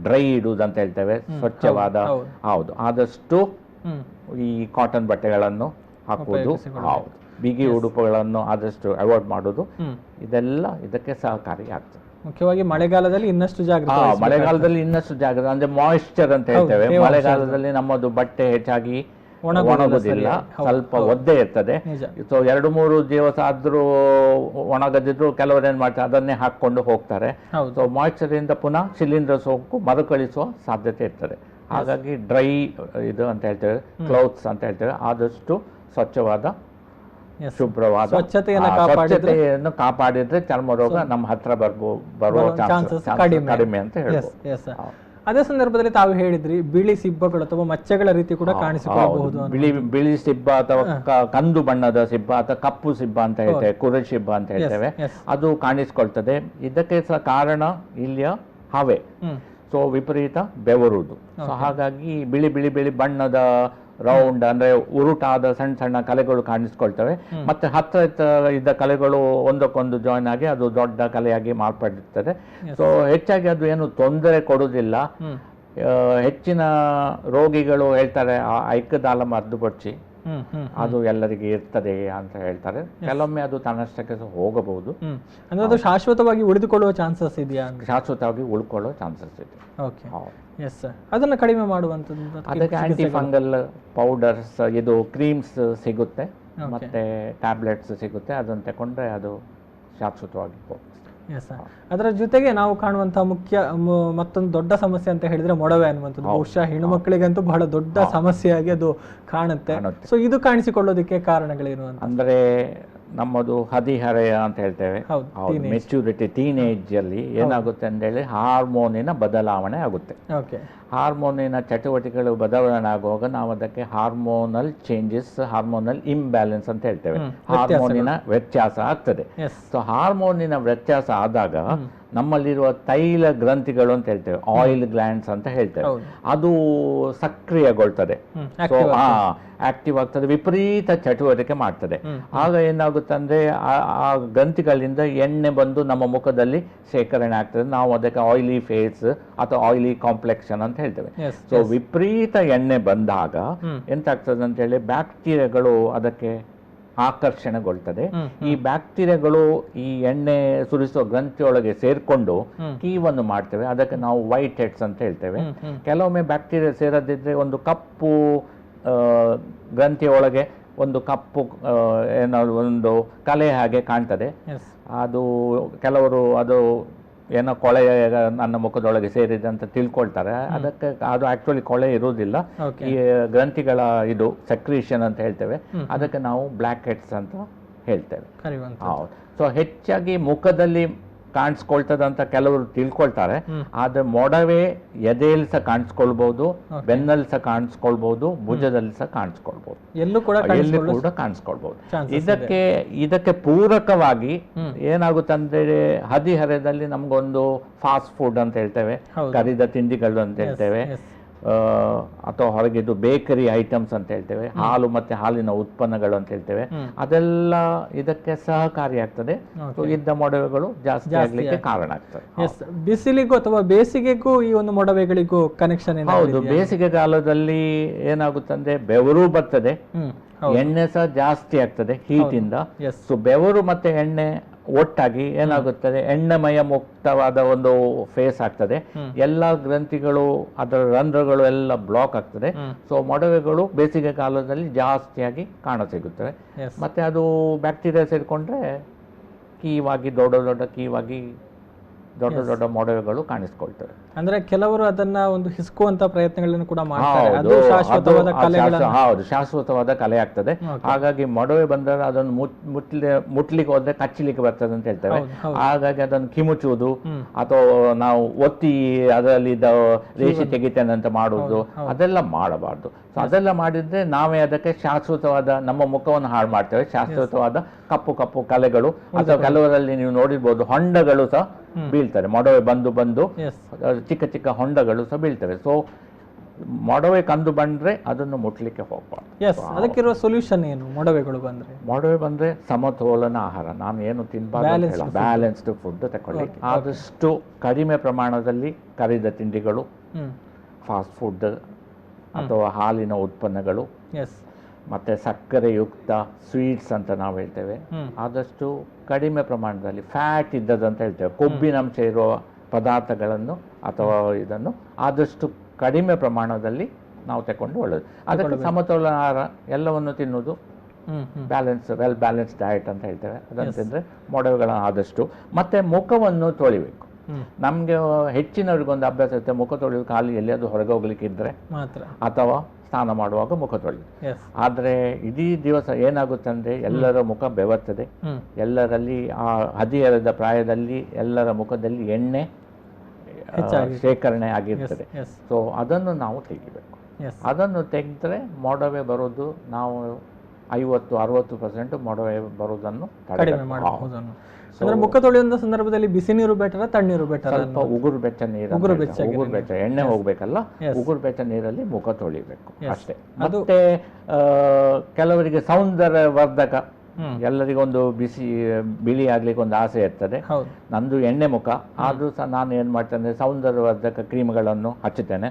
Speaker 2: ಡ್ರೈ ಇಡುವುದು ಅಂತ ಹೇಳ್ತೇವೆ, ಸ್ವಚ್ಛವಾದ. ಹೌದು, ಆದಷ್ಟು
Speaker 1: ಹ್ಮ್
Speaker 2: ಈ ಕಾಟನ್ ಬಟ್ಟೆಗಳನ್ನು ಹಾಕುವುದು, ಹೌದು, ಬಿಗಿ ಉಡುಪುಗಳನ್ನು ಆದಷ್ಟು ಅವಾಯ್ಡ್ ಮಾಡೋದು,
Speaker 1: ಹ್ಮ್
Speaker 2: ಇದೆಲ್ಲ ಇದಕ್ಕೆ ಸಹಕಾರಿ ಆಗ್ತದೆ.
Speaker 1: ಮುಖ್ಯವಾಗಿ ಮಳೆಗಾಲದಲ್ಲಿ ಇನ್ನಷ್ಟು ಜಾಗ್ರತೆ
Speaker 2: ಮಳೆಗಾಲದಲ್ಲಿ ಇನ್ನಷ್ಟು ಜಾಗ್ರತೆ, ಅಂದ್ರೆ ಮಾಯಿಶ್ಚರ್ ಅಂತ ಹೇಳ್ತೇವೆ. ಮಳೆಗಾಲದಲ್ಲಿ ನಮ್ಮದು ಬಟ್ಟೆ ಹೆಚ್ಚಾಗಿ ಒಣಗುವುದಿಲ್ಲ, ಸ್ವಲ್ಪ ಒದ್ದೆ ಇರ್ತದೆ. ಸೊ 2-3 ದಿವಸ ಆದ್ರೂ ಒಣಗದಿದ್ರು ಕೆಲವರು ಏನ್ ಮಾಡ್ತಾರೆ, ಅದನ್ನೇ ಹಾಕೊಂಡು ಹೋಗ್ತಾರೆ. ಸೊ ಮಾಯಿಶ್ಚರ್ ಇಂದ ಪುನಃ ಶಿಲೀಂಧ್ರ ಸೋಂಕು ಮರುಕಳಿಸುವ ಸಾಧ್ಯತೆ ಇರ್ತದೆ. ಹಾಗಾಗಿ ಡ್ರೈ ಇದು ಅಂತ ಹೇಳ್ತೇವೆ, ಕ್ಲೌತ್ಸ್ ಅಂತ ಹೇಳ್ತೇವೆ, ಆದಷ್ಟು ಸ್ವಚ್ಛವಾದ ಶುಭ್ರವಾದ ಸ್ವಚ್ಛತೆಯನ್ನು ಕಾಪಾಡಿದ್ರೆ ಚರ್ಮ ರೋಗ ನಮ್ಮ ಹತ್ರ ಬರುವ ಚಾನ್ಸಸ್ ಕಡಿಮೆ ಅಂತ ಹೇಳ್ಬೋದು.
Speaker 1: ಅದೇ ಸಂದರ್ಭದಲ್ಲಿ ತಾವು ಹೇಳಿದ್ರಿ ಬಿಳಿ ಸಿಬ್ಬಗಳು ಅಥವಾ ಮಚ್ಚೆಗಳ ರೀತಿ ಕೂಡ ಕಾಣಿಸಿಕೊಳ್ಳಬಹುದು.
Speaker 2: ಬಿಳಿ ಸಿಬ್ಬ ಅಥವಾ ಕಂದು ಬಣ್ಣದ ಸಿಬ್ಬ ಅಥವಾ ಕಪ್ಪು ಸಿಬ್ಬ ಅಂತ ಹೇಳ್ತೇವೆ, ಕುರಿ ಸಿಬ್ಬ ಅಂತ ಹೇಳ್ತೇವೆ, ಅದು ಕಾಣಿಸ್ಕೊಳ್ತದೆ. ಇದಕ್ಕೆ ಸಹ ಕಾರಣ ಇಲ್ಲಿಯ ಹವೆ, ಸೊ ವಿಪರೀತ ಬೆವರುವುದು. ಸೊ ಹಾಗಾಗಿ ಬಿಳಿ ಬಿಳಿ ಬಿಳಿ ಬಣ್ಣದ ರೌಂಡ್ ಅಂದ್ರೆ ಉರುಟಾದ ಸಣ್ಣ ಸಣ್ಣ ಕಲೆಗಳು ಕಾಣಿಸ್ಕೊಳ್ತವೆ. ಮತ್ತೆ ಹತ್ರ ಇದ್ದ ಕಲೆಗಳು ಒಂದಕ್ಕೊಂದು ಜಾಯಿನ್ ಆಗಿ ಅದು ದೊಡ್ಡ ಕಲೆಯಾಗಿ ಮಾರ್ಪಡಿರ್ತದೆ. ಸೊ ಹೆಚ್ಚಾಗಿ ಅದು ಏನು ತೊಂದರೆ ಕೊಡುವುದಿಲ್ಲ. ಹೆಚ್ಚಿನ ರೋಗಿಗಳು ಹೇಳ್ತಾರೆ ಐಕ್ಕದಾಲ ಮದ್ದು ಬಡ್ಚಿ ಅದು ಎಲ್ಲರಿಗೆ ಇರ್ತದೆ ಅಂತ ಹೇಳ್ತಾರೆ. ಕೆಲವೊಮ್ಮೆ ಅದು ತನ್ನಷ್ಟಕ್ಕೆ ಹೋಗಬಹುದು.
Speaker 1: ಅಂದ್ರೆ ಅದು ಶಾಶ್ವತವಾಗಿ ಉಳಿದುಕೊಳ್ಳುವ ಚಾನ್ಸಸ್ ಇದೆಯಾ?
Speaker 2: ಶಾಶ್ವತವಾಗಿ ಉಳ್ಕೊಳ್ಳೋ ಚಾನ್ಸಸ್ ಇದೆ.
Speaker 1: Okay, yes sir. ಅದನ್ನು ಕಡಿಮೆ ಮಾಡುವಂಥದ್ದು
Speaker 2: ಅದಕ್ಕೆ ಆಂಟಿ ಫಂಗಲ್ ಪೌಡರ್ಸ್, ಇದು ಕ್ರೀಮ್ಸ್ ಸಿಗುತ್ತೆ, ಮತ್ತೆ ಟ್ಯಾಬ್ಲೆಟ್ಸ್ ಸಿಗುತ್ತೆ. ಅದನ್ನು ತಗೊಂಡ್ರೆ ಅದು ಶಾಶ್ವತವಾಗಿ ಹೋಗುತ್ತೆ.
Speaker 1: Yes sir. ಅದರ ಜೊತೆಗೆ ನಾವು ಕಾಣುವಂತಹ ಮತ್ತೊಂದು ದೊಡ್ಡ ಸಮಸ್ಯೆ ಅಂತ ಹೇಳಿದ್ರೆ ಮೊಡವೆ ಅನ್ನುವಂಥದ್ದು. ಬಹುಶಃ ಹೆಣ್ಣು ಮಕ್ಕಳಿಗಂತೂ ಬಹಳ ದೊಡ್ಡ ಸಮಸ್ಯೆಯಾಗಿ ಅದು ಕಾಣುತ್ತೆ. ಸೊ ಇದು ಕಾಣಿಸಿಕೊಳ್ಳೋದಕ್ಕೆ ಕಾರಣಗಳೇನು ಅಂತ
Speaker 2: ಅಂದ್ರೆ ನಮ್ಮದು ಹದಿಹರೆಯ ಅಂತ ಹೇಳ್ತೇವೆ, ಮೆಚ್ಯೂರಿಟಿ ಟೀನೇಜ್ ಅಲ್ಲಿ ಏನಾಗುತ್ತೆ ಅಂತ ಹೇಳಿ ಹಾರ್ಮೋನಿನ ಬದಲಾವಣೆ ಆಗುತ್ತೆ. ಹಾರ್ಮೋನಿನ ಚಟುವಟಿಕೆಗಳು ಬದಲಾವಣೆ ಆಗುವಾಗ ನಾವು ಅದಕ್ಕೆ ಹಾರ್ಮೋನಲ್ ಚೇಂಜಸ್, ಹಾರ್ಮೋನಲ್ ಇಂಬ್ಯಾಲೆನ್ಸ್ ಅಂತ ಹೇಳ್ತೇವೆ, ಹಾರ್ಮೋನಿನ ವ್ಯತ್ಯಾಸ ಆಗ್ತದೆ. ಸೊ ಹಾರ್ಮೋನಿನ ವ್ಯತ್ಯಾಸ ಆದಾಗ ನಮ್ಮಲ್ಲಿರುವ ತೈಲ ಗ್ರಂಥಿಗಳು ಅಂತ ಹೇಳ್ತೇವೆ, ಆಯಿಲ್ ಗ್ಲ್ಯಾಂಡ್ಸ್ ಅಂತ ಹೇಳ್ತೇವೆ, ಅದು ಸಕ್ರಿಯಗೊಳ್ತದೆ, ಆಕ್ಟಿವ್ ಆಗ್ತದೆ, ವಿಪರೀತ ಚಟುವಟಿಕೆ ಮಾಡ್ತದೆ. ಆಗ ಏನಾಗುತ್ತೆ ಅಂದ್ರೆ ಆ ಗ್ರಂಥಿಗಳಿಂದ ಎಣ್ಣೆ ಬಂದು ನಮ್ಮ ಮುಖದಲ್ಲಿ ಶೇಖರಣೆ ಆಗ್ತದೆ. ನಾವು ಅದಕ್ಕೆ ಆಯಿಲಿ ಫೇಸ್ ಅಥವಾ ಆಯಿಲಿ ಕಾಂಪ್ಲೆಕ್ಷನ್ ಅಂತ ಹೇಳ್ತೇವೆ. ಸೊ ವಿಪರೀತ ಎಣ್ಣೆ ಬಂದಾಗ ಎಂತಾಗ್ತದೆ ಅಂತ ಹೇಳಿ ಬ್ಯಾಕ್ಟೀರಿಯಾಗಳು ಅದಕ್ಕೆ ಆಕರ್ಷಣೆಗೊಳ್ತದೆ. ಈ ಬ್ಯಾಕ್ಟೀರಿಯಾಗಳು ಈ ಎಣ್ಣೆ ಸುರಿಸುವ ಗ್ರಂಥಿಯೊಳಗೆ ಸೇರ್ಕೊಂಡು ಕೀವನ್ನು ಮಾಡ್ತೇವೆ. ಅದಕ್ಕೆ ನಾವು ವೈಟ್ ಹೆಡ್ಸ್ ಅಂತ ಹೇಳ್ತೇವೆ. ಕೆಲವೊಮ್ಮೆ ಬ್ಯಾಕ್ಟೀರಿಯಾ ಸೇರದಿದ್ರೆ ಒಂದು ಕಪ್ಪು ಗ್ರಂಥಿಯ ಒಳಗೆ ಒಂದು ಕಪ್ಪು ಏನಾದ್ರು ಒಂದು ಕಲೆ ಹಾಗೆ ಕಾಣ್ತದೆ. ಅದು ಕೆಲವರು ಅದು ಏನೋ ಕೊಳೆ ನನ್ನ ಮುಖದೊಳಗೆ ಸೇರಿದೆ ಅಂತ ತಿಳ್ಕೊಳ್ತಾರೆ. ಅದಕ್ಕೆ ಅದು ಆಕ್ಚುಲಿ ಕೊಳೆ ಇರುವುದಿಲ್ಲ. ಈ ಗ್ರಂಥಿಗಳ ಇದು ಸೆಕ್ರೀಷನ್ ಅಂತ ಹೇಳ್ತೇವೆ. ಅದಕ್ಕೆ ನಾವು ಬ್ಲ್ಯಾಕ್ ಹೆಡ್ಸ್ ಅಂತ ಹೇಳ್ತೇವೆ. ಹೌದು. ಸೊ ಹೆಚ್ಚಾಗಿ ಮುಖದಲ್ಲಿ ಕಾಣಿಸ್ಕೊಳ್ತದಂತ ಕೆಲವರು ತಿಳ್ಕೊಳ್ತಾರೆ. ಆದ್ರೆ ಮೊಡವೆ ಎದೆಯಲ್ಲಿ ಸಹ ಕಾಣಿಸ್ಕೊಳ್ಬಹುದು, ಬೆನ್ನಲ್ಲಿ ಸಹ ಕಾಣಿಸ್ಕೊಳ್ಬಹುದು, ಭುಜದಲ್ಲಿ ಸಹ ಕಾಣಿಸ್ಕೊಳ್ಬಹುದು, ಎಲ್ಲೂ ಕೂಡ ಕಾಣಿಸ್ಕೊಳ್ಬಹುದು. ಇದಕ್ಕೆ ಪೂರಕವಾಗಿ ಏನಾಗುತ್ತೆ ಅಂದ್ರೆ ಹದಿಹರೆಯದಲ್ಲಿ ನಮ್ಗೊಂದು ಫಾಸ್ಟ್ ಫುಡ್ ಅಂತ ಹೇಳ್ತೇವೆ, ಕರಿದ ತಿಂಡಿಗಳು ಅಂತ ಹೇಳ್ತೇವೆ, ಅಥವಾ ಹೊರಗಿದ್ದು ಬೇಕರಿ ಐಟಮ್ಸ್ ಅಂತ ಹೇಳ್ತೇವೆ, ಹಾಲು ಮತ್ತೆ ಹಾಲಿನ ಉತ್ಪನ್ನಗಳು ಅಂತ ಹೇಳ್ತೇವೆ, ಅದೆಲ್ಲ ಇದಕ್ಕೆ ಸಹಕಾರಿಯಾಗ್ತದೆ. ಇದ್ದ ಮೊಡವೆಗಳು ಜಾಸ್ತಿ ಆಗ್ಲಿಕ್ಕೆ ಕಾರಣ ಆಗ್ತದೆ.
Speaker 1: ಬಿಸಿಲಿಗೂ ಅಥವಾ ಬೇಸಿಗೆಗೂ ಈ ಒಂದು ಮೊಡವೆಗಳಿಗೂ ಕನೆಕ್ಷನ್?
Speaker 2: ಹೌದು. ಬೇಸಿಗೆ ಕಾಲದಲ್ಲಿ ಏನಾಗುತ್ತೆ ಅಂದ್ರೆ ಬೆವರು ಬರ್ತದೆ, ಎಣ್ಣೆ ಸಹ ಜಾಸ್ತಿ ಆಗ್ತದೆ ಹೀಟ್ ಇಂದ. ಸೊ ಬೆವರು ಮತ್ತೆ ಎಣ್ಣೆ ಒಟ್ಟಾಗಿ ಏನಾಗುತ್ತದೆ, ಎಣ್ಣೆಮಯ ಮುಕ್ತವಾದ ಒಂದು ಫೇಸ್ ಆಗ್ತದೆ. ಎಲ್ಲ ಗ್ರಂಥಿಗಳು ಅದರ ರಂಧ್ರಗಳು ಎಲ್ಲ ಬ್ಲಾಕ್ ಆಗ್ತದೆ. ಸೊ ಮೊಡವೆಗಳು ಬೇಸಿಗೆ ಕಾಲದಲ್ಲಿ ಜಾಸ್ತಿಯಾಗಿ ಕಾಣಸಿಗುತ್ತವೆ. ಮತ್ತೆ ಅದು ಬ್ಯಾಕ್ಟೀರಿಯಾ ಸೇರಿಕೊಂಡ್ರೆ ಕೀವಾಗಿ ದೊಡ್ಡ ಕೀವಾಗಿ ದೊಡ್ಡ ದೊಡ್ಡ ಮೊಡವೆಗಳು ಕಾಣಿಸ್ಕೊಳ್ತವೆ.
Speaker 1: ಅಂದ್ರೆ ಕೆಲವರು ಅದನ್ನ ಒಂದು ಹಿಸ್ಕುವಂತ ಪ್ರಯತ್ನಗಳನ್ನು ಕೂಡ ಮಾಡ್ತಾರೆ. ಅದು ಶಾಶ್ವತವಾದ
Speaker 2: ಹೌದು, ಶಾಶ್ವತವಾದ ಕಲೆ ಆಗ್ತದೆ. ಹಾಗಾಗಿ ಮೊಡವೆ ಬಂದಾಗ ಅದನ್ನು ಮುಟ್ಲಿಕ್ಕೆ ಹೋದ್ರೆ ಕಚ್ಚಲಿಕ್ಕೆ ಬರ್ತದೆ ಅಂತ ಹೇಳ್ತೇವೆ. ಹಾಗಾಗಿ ಅದನ್ನು ಕಿಮುಚುವುದು ಅಥವಾ ನಾವು ಒತ್ತಿ ಅದರಲ್ಲಿ ರೇಷಿ ತೆಗಿತೇನೆ ಅಂತ ಮಾಡುವುದು, ಅದೆಲ್ಲ ಮಾಡಬಾರ್ದು. ಅದೆಲ್ಲ ಮಾಡಿದ್ರೆ ನಾವೇ ಅದಕ್ಕೆ ಶಾಶ್ವತವಾದ ನಮ್ಮ ಮುಖವನ್ನು ಹಾಳು ಮಾಡ್ತೇವೆ. ಶಾಶ್ವತವಾದ ಕಪ್ಪು ಕಪ್ಪು ಕಲೆಗಳು ಅಥವಾ ಕೆಲವರಲ್ಲಿ ನೀವು ನೋಡಿರ್ಬೋದು ಹೊಂಡಗಳು ಸಹ ಬೀಳ್ತಾರೆ. ಮೊಡವೆ ಬಂದು ಚಿಕ್ಕ ಚಿಕ್ಕ ಹೊಂಡಗಳು ಸಹ ಬೀಳ್ತವೆ. ಸೊ ಮೊಡವೆ ಕಂದು ಬಂದ್ರೆ ಅದನ್ನು ಮುಟ್ಲಿಕ್ಕೆ ಹೋಗ್ಬಾರ್ದು.
Speaker 1: ಅದಕ್ಕಿರುವ ಸೊಲ್ಯೂಷನ್ ಏನು? ಮೊಡವೆ ಬಂದ್ರೆ ಸಮತೋಲನ ಆಹಾರ, ನಾನು ಏನು ತಿನ್ಬಾರ್ದು, ಬ್ಯಾಲೆನ್ಸ್ಡ್ ಫುಡ್ ತಗೊಳ್ಳಿ. ಆದಷ್ಟು ಕಡಿಮೆ ಪ್ರಮಾಣದಲ್ಲಿ ಕರಿದ ತಿಂಡಿಗಳು, ಫಾಸ್ಟ್ ಫುಡ್
Speaker 2: ಅಥವಾ ಹಾಲಿನ ಉತ್ಪನ್ನಗಳು,
Speaker 1: ಎಸ್,
Speaker 2: ಮತ್ತು ಸಕ್ಕರೆಯುಕ್ತ ಸ್ವೀಟ್ಸ್ ಅಂತ ನಾವು ಹೇಳ್ತೇವೆ, ಆದಷ್ಟು ಕಡಿಮೆ ಪ್ರಮಾಣದಲ್ಲಿ ಫ್ಯಾಟ್ ಇದ್ದದಂತ ಹೇಳ್ತೇವೆ, ಕೊಬ್ಬಿನಂಶ ಇರುವ ಪದಾರ್ಥಗಳನ್ನು ಅಥವಾ ಇದನ್ನು ಆದಷ್ಟು ಕಡಿಮೆ ಪ್ರಮಾಣದಲ್ಲಿ ನಾವು ತಗೊಂಡು ಒಳ್ಳೆಯದು. ಅದಕ್ಕೆ ಸಮತೋಲನ ಆಹಾರ ಎಲ್ಲವನ್ನು ತಿನ್ನುವುದು, ವೆಲ್ ಬ್ಯಾಲೆನ್ಸ್ ಡಯಟ್ ಅಂತ ಹೇಳ್ತೇವೆ, ಅದನ್ನು ತಿಂದರೆ ಮೊಡವೆಗಳನ್ನು ಆದಷ್ಟು. ಮತ್ತು ಮುಖವನ್ನು ತೊಳಿಬೇಕು. ನಮಗೆ ಹೆಚ್ಚಿನವ್ರಿಗೊಂದು ಅಭ್ಯಾಸ ಇರುತ್ತೆ, ಮುಖ ತೊಳೆಯೋದು ಖಾಲಿ ಎಲ್ಲಿಯಾದರೂ ಹೊರಗೆ ಹೋಗ್ಲಿಕ್ಕೆ ಇದ್ದರೆ ಮಾತ್ರ, ಅಥವಾ ಸ್ನಾನ ಮಾಡುವಾಗ ಮುಖ ತೊಳೆಯೋದು. ಆದರೆ ಇಡೀ ದಿವಸ ಏನಾಗುತ್ತೆ ಅಂದರೆ ಎಲ್ಲರ ಮುಖ ಬೆವರ್ತದೆ, ಎಲ್ಲರಲ್ಲಿ ಆ ಹದಿಹರೆಯದ ಪ್ರಾಯದಲ್ಲಿ ಎಲ್ಲರ ಮುಖದಲ್ಲಿ ಎಣ್ಣೆ ಶೇಖರಣೆ ಆಗಿರ್ತದೆ. ಸೊ ಅದನ್ನು ನಾವು ತೆಗಿಬೇಕು. ಅದನ್ನು ತೆಗೆದ್ರೆ ಮೊಡವೆ ಬರೋದು ನಾವು 50-60% ಮೊಡವೆ ಬರೋದನ್ನು
Speaker 1: ಕಡಿಮೆ ಮಾಡಬಹುದು. ಅಂದ್ರೆ ಮುಖ ತೊಳೆಯುವ ಸಂದರ್ಭದಲ್ಲಿ ಬಿಸಿ ನೀರು ಬೆಟರ್, ತಣ್ಣೀರು ಬೆಟರ್?
Speaker 2: ಸ್ವಲ್ಪ ಉಗುರು ಬೆಚ್ಚ ನೀರು, ಉಗುರು ಬೆಚ್ಚ, ಎಣ್ಣೆ ಹೋಗ್ಬೇಕಲ್ಲ, ಉಗುರು ಬೆಚ್ಚ ನೀರಲ್ಲಿ ಮುಖ ತೊಳಿಬೇಕು ಅಷ್ಟೇ. ಮತ್ತೆ ಕೆಲವರಿಗೆ ಸೌಂದರ್ಯವರ್ಧಕ, ಎಲ್ಲರಿಗೊಂದು ಬಿಳಿ ಆಗ್ಲಿಕ್ಕೆ ಒಂದು ಆಸೆ ಇರ್ತದೆ. ನಂದು ಎಣ್ಣೆ ಮುಖ, ಆದ್ರೂ ಸಹ ನಾನು ಏನ್ ಮಾಡ್ತೇನೆ, ಸೌಂದರ್ಯವರ್ಧಕ ಕ್ರೀಮ್ಗಳನ್ನು ಹಚ್ಚುತ್ತೇನೆ,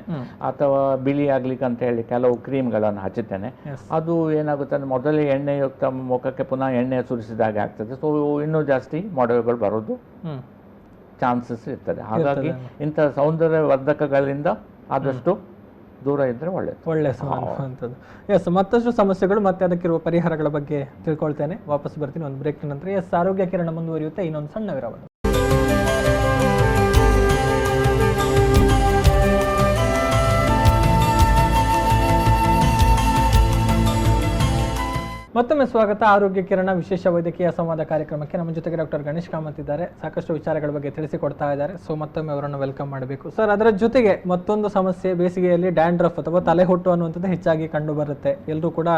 Speaker 2: ಅಥವಾ ಬಿಳಿ ಆಗ್ಲಿಕ್ಕೆ ಅಂತ ಹೇಳಿ ಕೆಲವು ಕ್ರೀಮ್ಗಳನ್ನು ಹಚ್ಚುತ್ತೇನೆ. ಅದು ಏನಾಗುತ್ತೆ ಅಂದ್ರೆ ಮೊದಲೇ ಎಣ್ಣೆಯುಕ್ತ ಮುಖಕ್ಕೆ ಪುನಃ ಎಣ್ಣೆ ಸುರಿಸಿದಾಗ ಆಗ್ತದೆ. ಸೊ ಇನ್ನೂ ಜಾಸ್ತಿ ಮೊಡವೆಗಳು ಬರೋದು ಚಾನ್ಸಸ್ ಇರ್ತದೆ. ಹಾಗಾಗಿ ಇಂಥ ಸೌಂದರ್ಯವರ್ಧಕಗಳಿಂದ ಆದಷ್ಟು ದೂರ ಇದ್ರೆ ಒಳ್ಳೆ
Speaker 1: ಅಂತದ್ದು. ಎಸ್, ಮತ್ತಷ್ಟು ಸಮಸ್ಯೆಗಳು ಮತ್ತೆ ಅದಕ್ಕಿರುವ ಪರಿಹಾರಗಳ ಬಗ್ಗೆ ತಿಳ್ಕೊಳ್ತೇನೆ. ವಾಪಸ್ ಬರ್ತೀನಿ ಒಂದು ಬ್ರೇಕ್ ನಂತರ. ಎಸ್, ಆರೋಗ್ಯ ಕಿರಣ ಮುಂದುವರಿಯುತ್ತೆ. ಇನ್ನೊಂದು ಸಣ್ಣ ವಿರಾಮ. ಮತ್ತೊಮ್ಮೆ ಸ್ವಾಗತ. ಆರೋಗ್ಯ ಕಿರಣ ವಿಶೇಷ ವೈದ್ಯಕೀಯ ಸಂವಾದ ಕಾರ್ಯಕ್ರಮಕ್ಕೆ ನಮ್ಮ ಜೊತೆಗೆ ಡಾಕ್ಟರ್ ಗಣೇಶ್ ಕಾಮತ್ ಇದ್ದಾರೆ. ಸಾಕಷ್ಟು ವಿಚಾರಗಳ ಬಗ್ಗೆ ತಿಳಿಸಿಕೊಡ್ತಾ ಇದ್ದಾರೆ. ಸೊ ಮತ್ತೊಮ್ಮೆ ಅವರನ್ನು ವೆಲ್ಕಮ್ ಮಾಡಬೇಕು. ಸರ್, ಅದರ ಜೊತೆಗೆ ಮತ್ತೊಂದು ಸಮಸ್ಯೆ, ಬೇಸಿಗೆಯಲ್ಲಿ ಡ್ಯಾಂಡ್ರಫ್ ಅಥವಾ ತಲೆ ಹೊಟ್ಟು ಅನ್ನುವಂಥದ್ದು ಹೆಚ್ಚಾಗಿ ಕಂಡು ಬರುತ್ತೆ. ಎಲ್ಲರೂ ಕೂಡ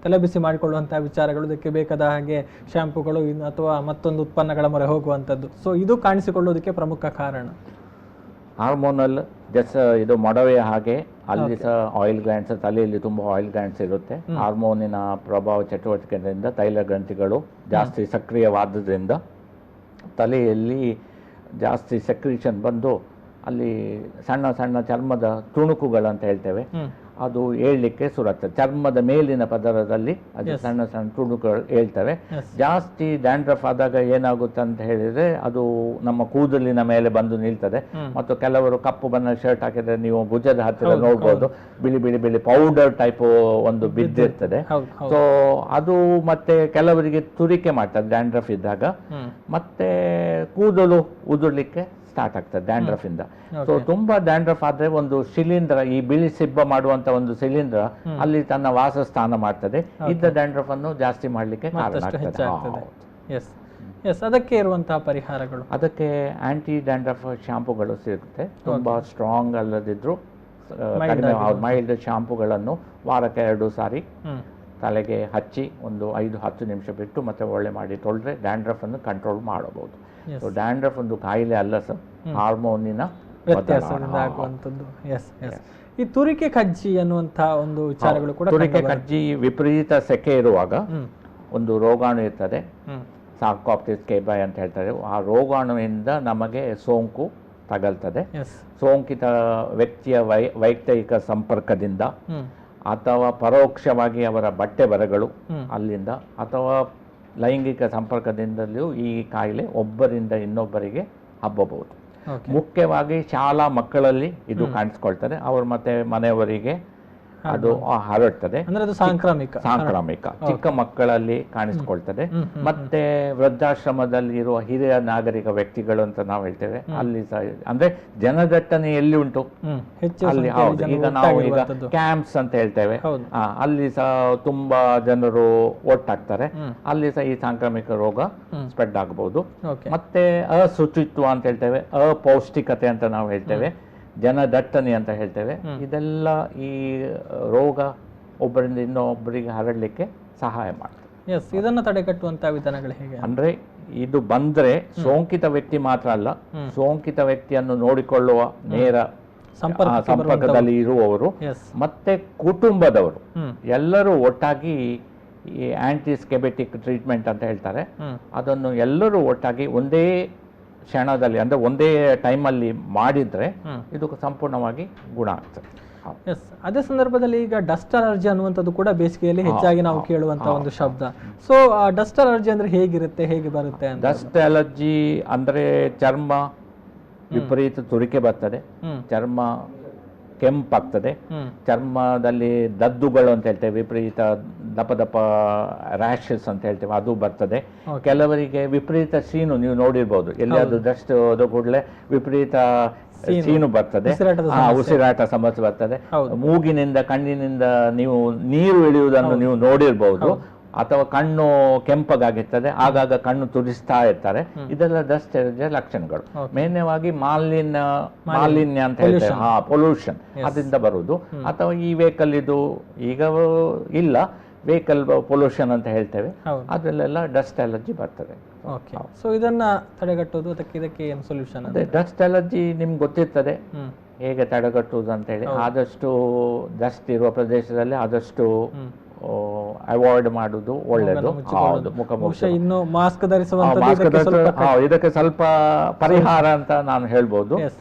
Speaker 1: ತಲೆ ಬಿಸಿ ಮಾಡಿಕೊಳ್ಳುವಂತಹ ವಿಚಾರಗಳು, ಇದಕ್ಕೆ ಬೇಕಾದ ಹಾಗೆ ಶಾಂಪೂಗಳು ಅಥವಾ ಮತ್ತೊಂದು ಉತ್ಪನ್ನಗಳ ಮೊರೆ ಹೋಗುವಂಥದ್ದು. ಸೊ ಇದು ಕಾಣಿಸಿಕೊಳ್ಳುವುದಕ್ಕೆ ಪ್ರಮುಖ ಕಾರಣ
Speaker 2: ಹಾರ್ಮೋನಲ್ ಇದು ಮೊಡವೆ ಹಾಗೆ ಅಲ್ಲಿ ಸಹ ಆಯಿಲ್ ಗ್ಲ್ಯಾಂಡ್ಸ್, ತಲೆಯಲ್ಲಿ ತುಂಬ ಆಯಿಲ್ ಗ್ಲ್ಯಾಂಡ್ಸ್ ಇರುತ್ತೆ. ಹಾರ್ಮೋನಿನ ಪ್ರಭಾವ ಚಟುವಟಿಕೆಯಿಂದ ತೈಲ ಗ್ರಂಥಿಗಳು ಜಾಸ್ತಿ ಸಕ್ರಿಯವಾದ್ದರಿಂದ ತಲೆಯಲ್ಲಿ ಜಾಸ್ತಿ ಸೆಕ್ರೀಷನ್ ಬಂದು ಅಲ್ಲಿ ಸಣ್ಣ ಸಣ್ಣ ಚರ್ಮದ ತುಣುಕುಗಳಂತ ಹೇಳ್ತೇವೆ, ಅದು ಏಳಲಿಕ್ಕೆ ಶುರುವಾಗ್ತದೆ. ಚರ್ಮದ ಮೇಲಿನ ಪದರದಲ್ಲಿ ಅದು ಸಣ್ಣ ಸಣ್ಣ ತುಣುಕುಗಳು ಏಳ್ತವೆ. ಜಾಸ್ತಿ ಡ್ಯಾಂಡ್ರಫ್ ಆದಾಗ ಏನಾಗುತ್ತೆ ಅಂತ ಹೇಳಿದ್ರೆ ಅದು ನಮ್ಮ ಕೂದಲಿನ ಮೇಲೆ ಬಂದು ನಿಲ್ತದೆ. ಮತ್ತು ಕೆಲವರು ಕಪ್ಪು ಬಣ್ಣ ಶರ್ಟ್ ಹಾಕಿದ್ರೆ ನೀವು ಭುಜದ ಹತ್ತಿರ ನೋಡ್ಬೋದು, ಬಿಳಿ ಬಿಳಿ ಬಿಳಿ ಪೌಡರ್ ಟೈಪ್ ಒಂದು ಬಿದ್ದಿರ್ತದೆ. ಸೊ ಅದು ಮತ್ತೆ ಕೆಲವರಿಗೆ ತುರಿಕೆ ಮಾಡ್ತದೆ ಡ್ಯಾಂಡ್ರಫ್ ಇದ್ದಾಗ, ಮತ್ತೆ ಕೂದಲು ಉದುರ್ಲಿಕ್ಕೆ ಸ್ಟಾರ್ಟ್ ಆಗ್ತದೆ ಡ್ಯಾಂಡ್ರಫ್ ಇಂದ. ಸೊ ತುಂಬಾ ಡ್ಯಾಂಡ್ರಫ್ ಆದ್ರೆ ಒಂದು ಶಿಲೀಂಧ್ರ, ಈ ಬಿಳಿ ಸಿಬ್ಬ ಮಾಡುವಂತ ಒಂದು ಶಿಲೀಂಧ್ರ ಅಲ್ಲಿ ತನ್ನ ವಾಸಸ್ಥಾನ ಮಾಡ್ತದೆ. ಇದ್ದ ಡ್ಯಾಂಡ್ರಫ್ ಅನ್ನು ಜಾಸ್ತಿ ಮಾಡ್ಲಿಕ್ಕೆ ಕಾರಣ ಆಗ್ತದೆ.
Speaker 1: ಅದಕ್ಕೆ ಇರುವಂತಹ ಪರಿಹಾರಗಳು,
Speaker 2: ಅದಕ್ಕೆ ಆಂಟಿ ಡ್ಯಾಂಡ್ರಫ್ ಶಾಂಪೂಗಳು ಸಿಗುತ್ತೆ. ತುಂಬಾ ಸ್ಟ್ರಾಂಗ್ ಅಲ್ಲದಿದ್ರು ಕಡಿಮೆ ಮೈಲ್ಡ್ ಶಾಂಪೂಗಳನ್ನು ವಾರಕ್ಕೆ 2 ಸಾರಿ ತಲೆಗೆ ಹಚ್ಚಿ ಒಂದು 5-10 ನಿಮಿಷ ಬಿಟ್ಟು ಮತ್ತೆ ಒಳ್ಳೆ ಮಾಡಿ ತೊಳೆದ್ರೆ ಡ್ಯಾಂಡ್ರಫ್ ಅನ್ನು ಕಂಟ್ರೋಲ್ ಮಾಡಬಹುದು. ಸೊ ಡ್ಯಾಂಡ್ರಫ್ ಒಂದು ಕಾಯಿಲೆ ಅಲ್ಲ ಸರ್, ಹಾರ್ಮೋನಿನ
Speaker 1: ವ್ಯತ್ಯಾಸದಿಂದ ಆಗುವಂಥದ್ದು. ಈ ತುರಿಕೆ ಕಜ್ಜಿ ಅನ್ನುವಂಥ ಒಂದು ವಿಚಾರಗಳು ಕೂಡ,
Speaker 2: ತುರಿಕೆ ಕಜ್ಜಿ ವಿಪರೀತ ಸೆಕೆ ಇರುವಾಗ ಒಂದು ರೋಗಾಣು ಇರ್ತದೆ, ಸಾರ್ಕಾಪ್ಟಿಸ್ ಕೇಬೈ ಅಂತ ಹೇಳ್ತಾರೆ. ಆ ರೋಗಾಣುವಿಂದ ನಮಗೆ ಸೋಂಕು ತಗಲ್ತದೆ. ಸೋಂಕಿತ ವ್ಯಕ್ತಿಯ ವೈಯಕ್ತಿಕ ಸಂಪರ್ಕದಿಂದ ಅಥವಾ ಪರೋಕ್ಷವಾಗಿ ಅವರ ಬಟ್ಟೆ ಬರಗಳು ಅಲ್ಲಿಂದ ಅಥವಾ ಲೈಂಗಿಕ ಸಂಪರ್ಕದಿಂದಲೂ ಈ ಕಾಯಿಲೆ ಒಬ್ಬರಿಂದ ಇನ್ನೊಬ್ಬರಿಗೆ ಹಬ್ಬಬಹುದು. ಮುಖ್ಯವಾಗಿ ಶಾಲಾ ಮಕ್ಕಳಲ್ಲಿ ಇದು ಕಾಣಿಸ್ಕೊಳ್ತದೆ. ಅವರು ಮತ್ತೆ ಮನೆಯವರಿಗೆ ಅದು ಹರಡ್ತದೆ. ಸಾಂಕ್ರಾಮಿಕ ಚಿಕ್ಕ ಮಕ್ಕಳಲ್ಲಿ ಕಾಣಿಸ್ಕೊಳ್ತದೆ. ಮತ್ತೆ ವೃದ್ಧಾಶ್ರಮದಲ್ಲಿ ಇರುವ ಹಿರಿಯ ನಾಗರಿಕ ವ್ಯಕ್ತಿಗಳು ಅಂತ ನಾವು ಹೇಳ್ತೇವೆ, ಅಲ್ಲಿ ಸಹ ಅಂದ್ರೆ ಜನದಟ್ಟಣೆ ಎಲ್ಲಿ ಉಂಟು ಅಲ್ಲಿ. ಹೌದು, ಈಗ ನಾವು ಈಗ ಕ್ಯಾಂಪ್ಸ್ ಅಂತ ಹೇಳ್ತೇವೆ, ಅಲ್ಲಿ ಸಹ ತುಂಬಾ ಜನರು ಒಟ್ಟಾಗ್ತಾರೆ, ಅಲ್ಲಿ ಸಹ ಈ ಸಾಂಕ್ರಾಮಿಕ ರೋಗ ಸ್ಪ್ರೆಡ್ ಆಗಬಹುದು. ಮತ್ತೆ ಅಶುಚಿತ್ವ ಅಂತ ಹೇಳ್ತೇವೆ, ಅಪೌಷ್ಟಿಕತೆ ಅಂತ ನಾವು ಹೇಳ್ತೇವೆ, ಜನದಟ್ಟಣೆ ಅಂತ ಹೇಳ್ತೇವೆ. ಇದೆಲ್ಲ ಈ ರೋಗ ಒಬ್ಬರಿಂದ ಇನ್ನೊಬ್ಬರಿಗೆ ಹರಡಲಿಕ್ಕೆ ಸಹಾಯ ಮಾಡ್ತದೆ.
Speaker 1: ಇದನ್ನು ತಡೆಗಟ್ಟುವಂತಹ ವಿಧಾನಗಳು ಹೇಗೆ
Speaker 2: ಅಂದ್ರೆ, ಇದು ಬಂದ್ರೆ ಸೋಂಕಿತ ವ್ಯಕ್ತಿ ಮಾತ್ರ ಅಲ್ಲ, ಸೋಂಕಿತ ವ್ಯಕ್ತಿಯನ್ನು ನೋಡಿಕೊಳ್ಳುವ ನೇರ ಸಂಪರ್ಕದಲ್ಲಿ ಇರುವವರು ಮತ್ತೆ ಕುಟುಂಬದವರು ಎಲ್ಲರೂ ಒಟ್ಟಾಗಿ ಈ ಆಂಟಿ ಸ್ಕೆಬೆಟಿಕ್ ಟ್ರೀಟ್ಮೆಂಟ್ ಅಂತ ಹೇಳ್ತಾರೆ, ಅದನ್ನು ಎಲ್ಲರೂ ಒಟ್ಟಾಗಿ ಒಂದೇ ಕ್ಷಣದಲ್ಲಿ ಅಂದ್ರೆ ಒಂದೇ ಟೈಮಲ್ಲಿ ಮಾಡಿದ್ರೆ ಇದು ಸಂಪೂರ್ಣವಾಗಿ ಗುಣ ಆಗ್ತದೆ.
Speaker 1: ಎಸ್, ಅದೇ ಸಂದರ್ಭದಲ್ಲಿ ಈಗ ಡಸ್ಟ್ ಅಲರ್ಜಿ ಅನ್ನುವಂಥದ್ದು ಕೂಡ ಬೇಸಿಗೆಯಲ್ಲಿ ಹೆಚ್ಚಾಗಿ ನಾವು ಕೇಳುವಂತ ಒಂದು ಶಬ್ದ. ಸೊ ಆ ಡಸ್ಟ್ ಅಲರ್ಜಿ ಅಂದ್ರೆ ಹೇಗಿರುತ್ತೆ, ಹೇಗೆ ಬರುತ್ತೆ ಅಂತ?
Speaker 2: ಡಸ್ಟ್ ಅಲರ್ಜಿ ಅಂದ್ರೆ ಚರ್ಮ ವಿಪರೀತ ತುರಿಕೆ ಬರ್ತದೆ, ಚರ್ಮ ಕೆಂಪಾಗ್ತದೆ, ಚರ್ಮದಲ್ಲಿ ದದ್ದುಗಳು ಅಂತ ಹೇಳ್ತೇವೆ, ವಿಪರೀತ ದಪ ದಪ ರ್ಯಾಷಸ್ ಅಂತ ಹೇಳ್ತೇವೆ, ಅದು ಬರ್ತದೆ. ಕೆಲವರಿಗೆ ವಿಪರೀತ ಸೀನು, ನೀವು ನೋಡಿರ್ಬೋದು, ಎಲ್ಲಿಯಾದ್ರೂ ಡಸ್ಟ್ ಹೋದ ಕೂಡಲೇ ವಿಪರೀತ ಸೀನು ಬರ್ತದೆ, ಉಸಿರಾಟ ಸಮಸ್ಯೆ ಬರ್ತದೆ. ಮೂಗಿನಿಂದ ಕಣ್ಣಿನಿಂದ ನೀವು ನೀರು ಇಳಿಯುವುದನ್ನು ನೀವು ನೋಡಿರ್ಬಹುದು, ಅಥವಾ ಕಣ್ಣು ಕೆಂಪಗಾಗಿರ್ತದೆ, ಆಗಾಗ ಕಣ್ಣು ತುರಿಸ್ತಾ ಇರ್ತಾರೆ. ಇದೆಲ್ಲ ಡಸ್ಟ್ ಅಲರ್ಜಿಯ ಲಕ್ಷಣಗಳು. ಮೇನ್ಯವಾಗಿ ಮಾಲಿನ್ಯ ಅಂತ ಹೇಳ್ತೇವೆ, ಪೊಲ್ಯೂಷನ್, ಅದರಿಂದ ಬರುವುದು. ಅಥವಾ ಈ ವೆಹಿಕಲ್, ಇದು ಈಗ ಇಲ್ಲ, ವೆಹಿಕಲ್ ಪೊಲ್ಯೂಷನ್ ಅಂತ ಹೇಳ್ತೇವೆ, ಅದರಲ್ಲೆಲ್ಲ ಡಸ್ಟ್ ಅಲರ್ಜಿ ಬರ್ತದೆ.
Speaker 1: ಓಕೆ, ಸೊ ಇದನ್ನ ತಡೆಗಟ್ಟೋದು, ಇದಕ್ಕೆ ಏನು ಸೊಲ್ಯೂಷನ್?
Speaker 2: ಅದೇ ಡಸ್ಟ್ ಅಲರ್ಜಿ ನಿಮ್ಗೆ ಗೊತ್ತಿರ್ತದೆ ಹೇಗೆ ತಡೆಗಟ್ಟುವುದು ಅಂತ ಹೇಳಿ. ಆದಷ್ಟು ಡಸ್ಟ್ ಇರುವ ಪ್ರದೇಶದಲ್ಲಿ ಆದಷ್ಟು ಅವಾಯ್ಡ್ ಮಾಡುದು ಒಳ್ಳೆಯದು. ಹೌದು,
Speaker 1: ಇನ್ನು ಮಾಸ್ಕ್
Speaker 2: ಇದಕ್ಕೆ ಸ್ವಲ್ಪ ಪರಿಹಾರ ಅಂತ ನಾನು ಹೇಳ್ಬೋದು.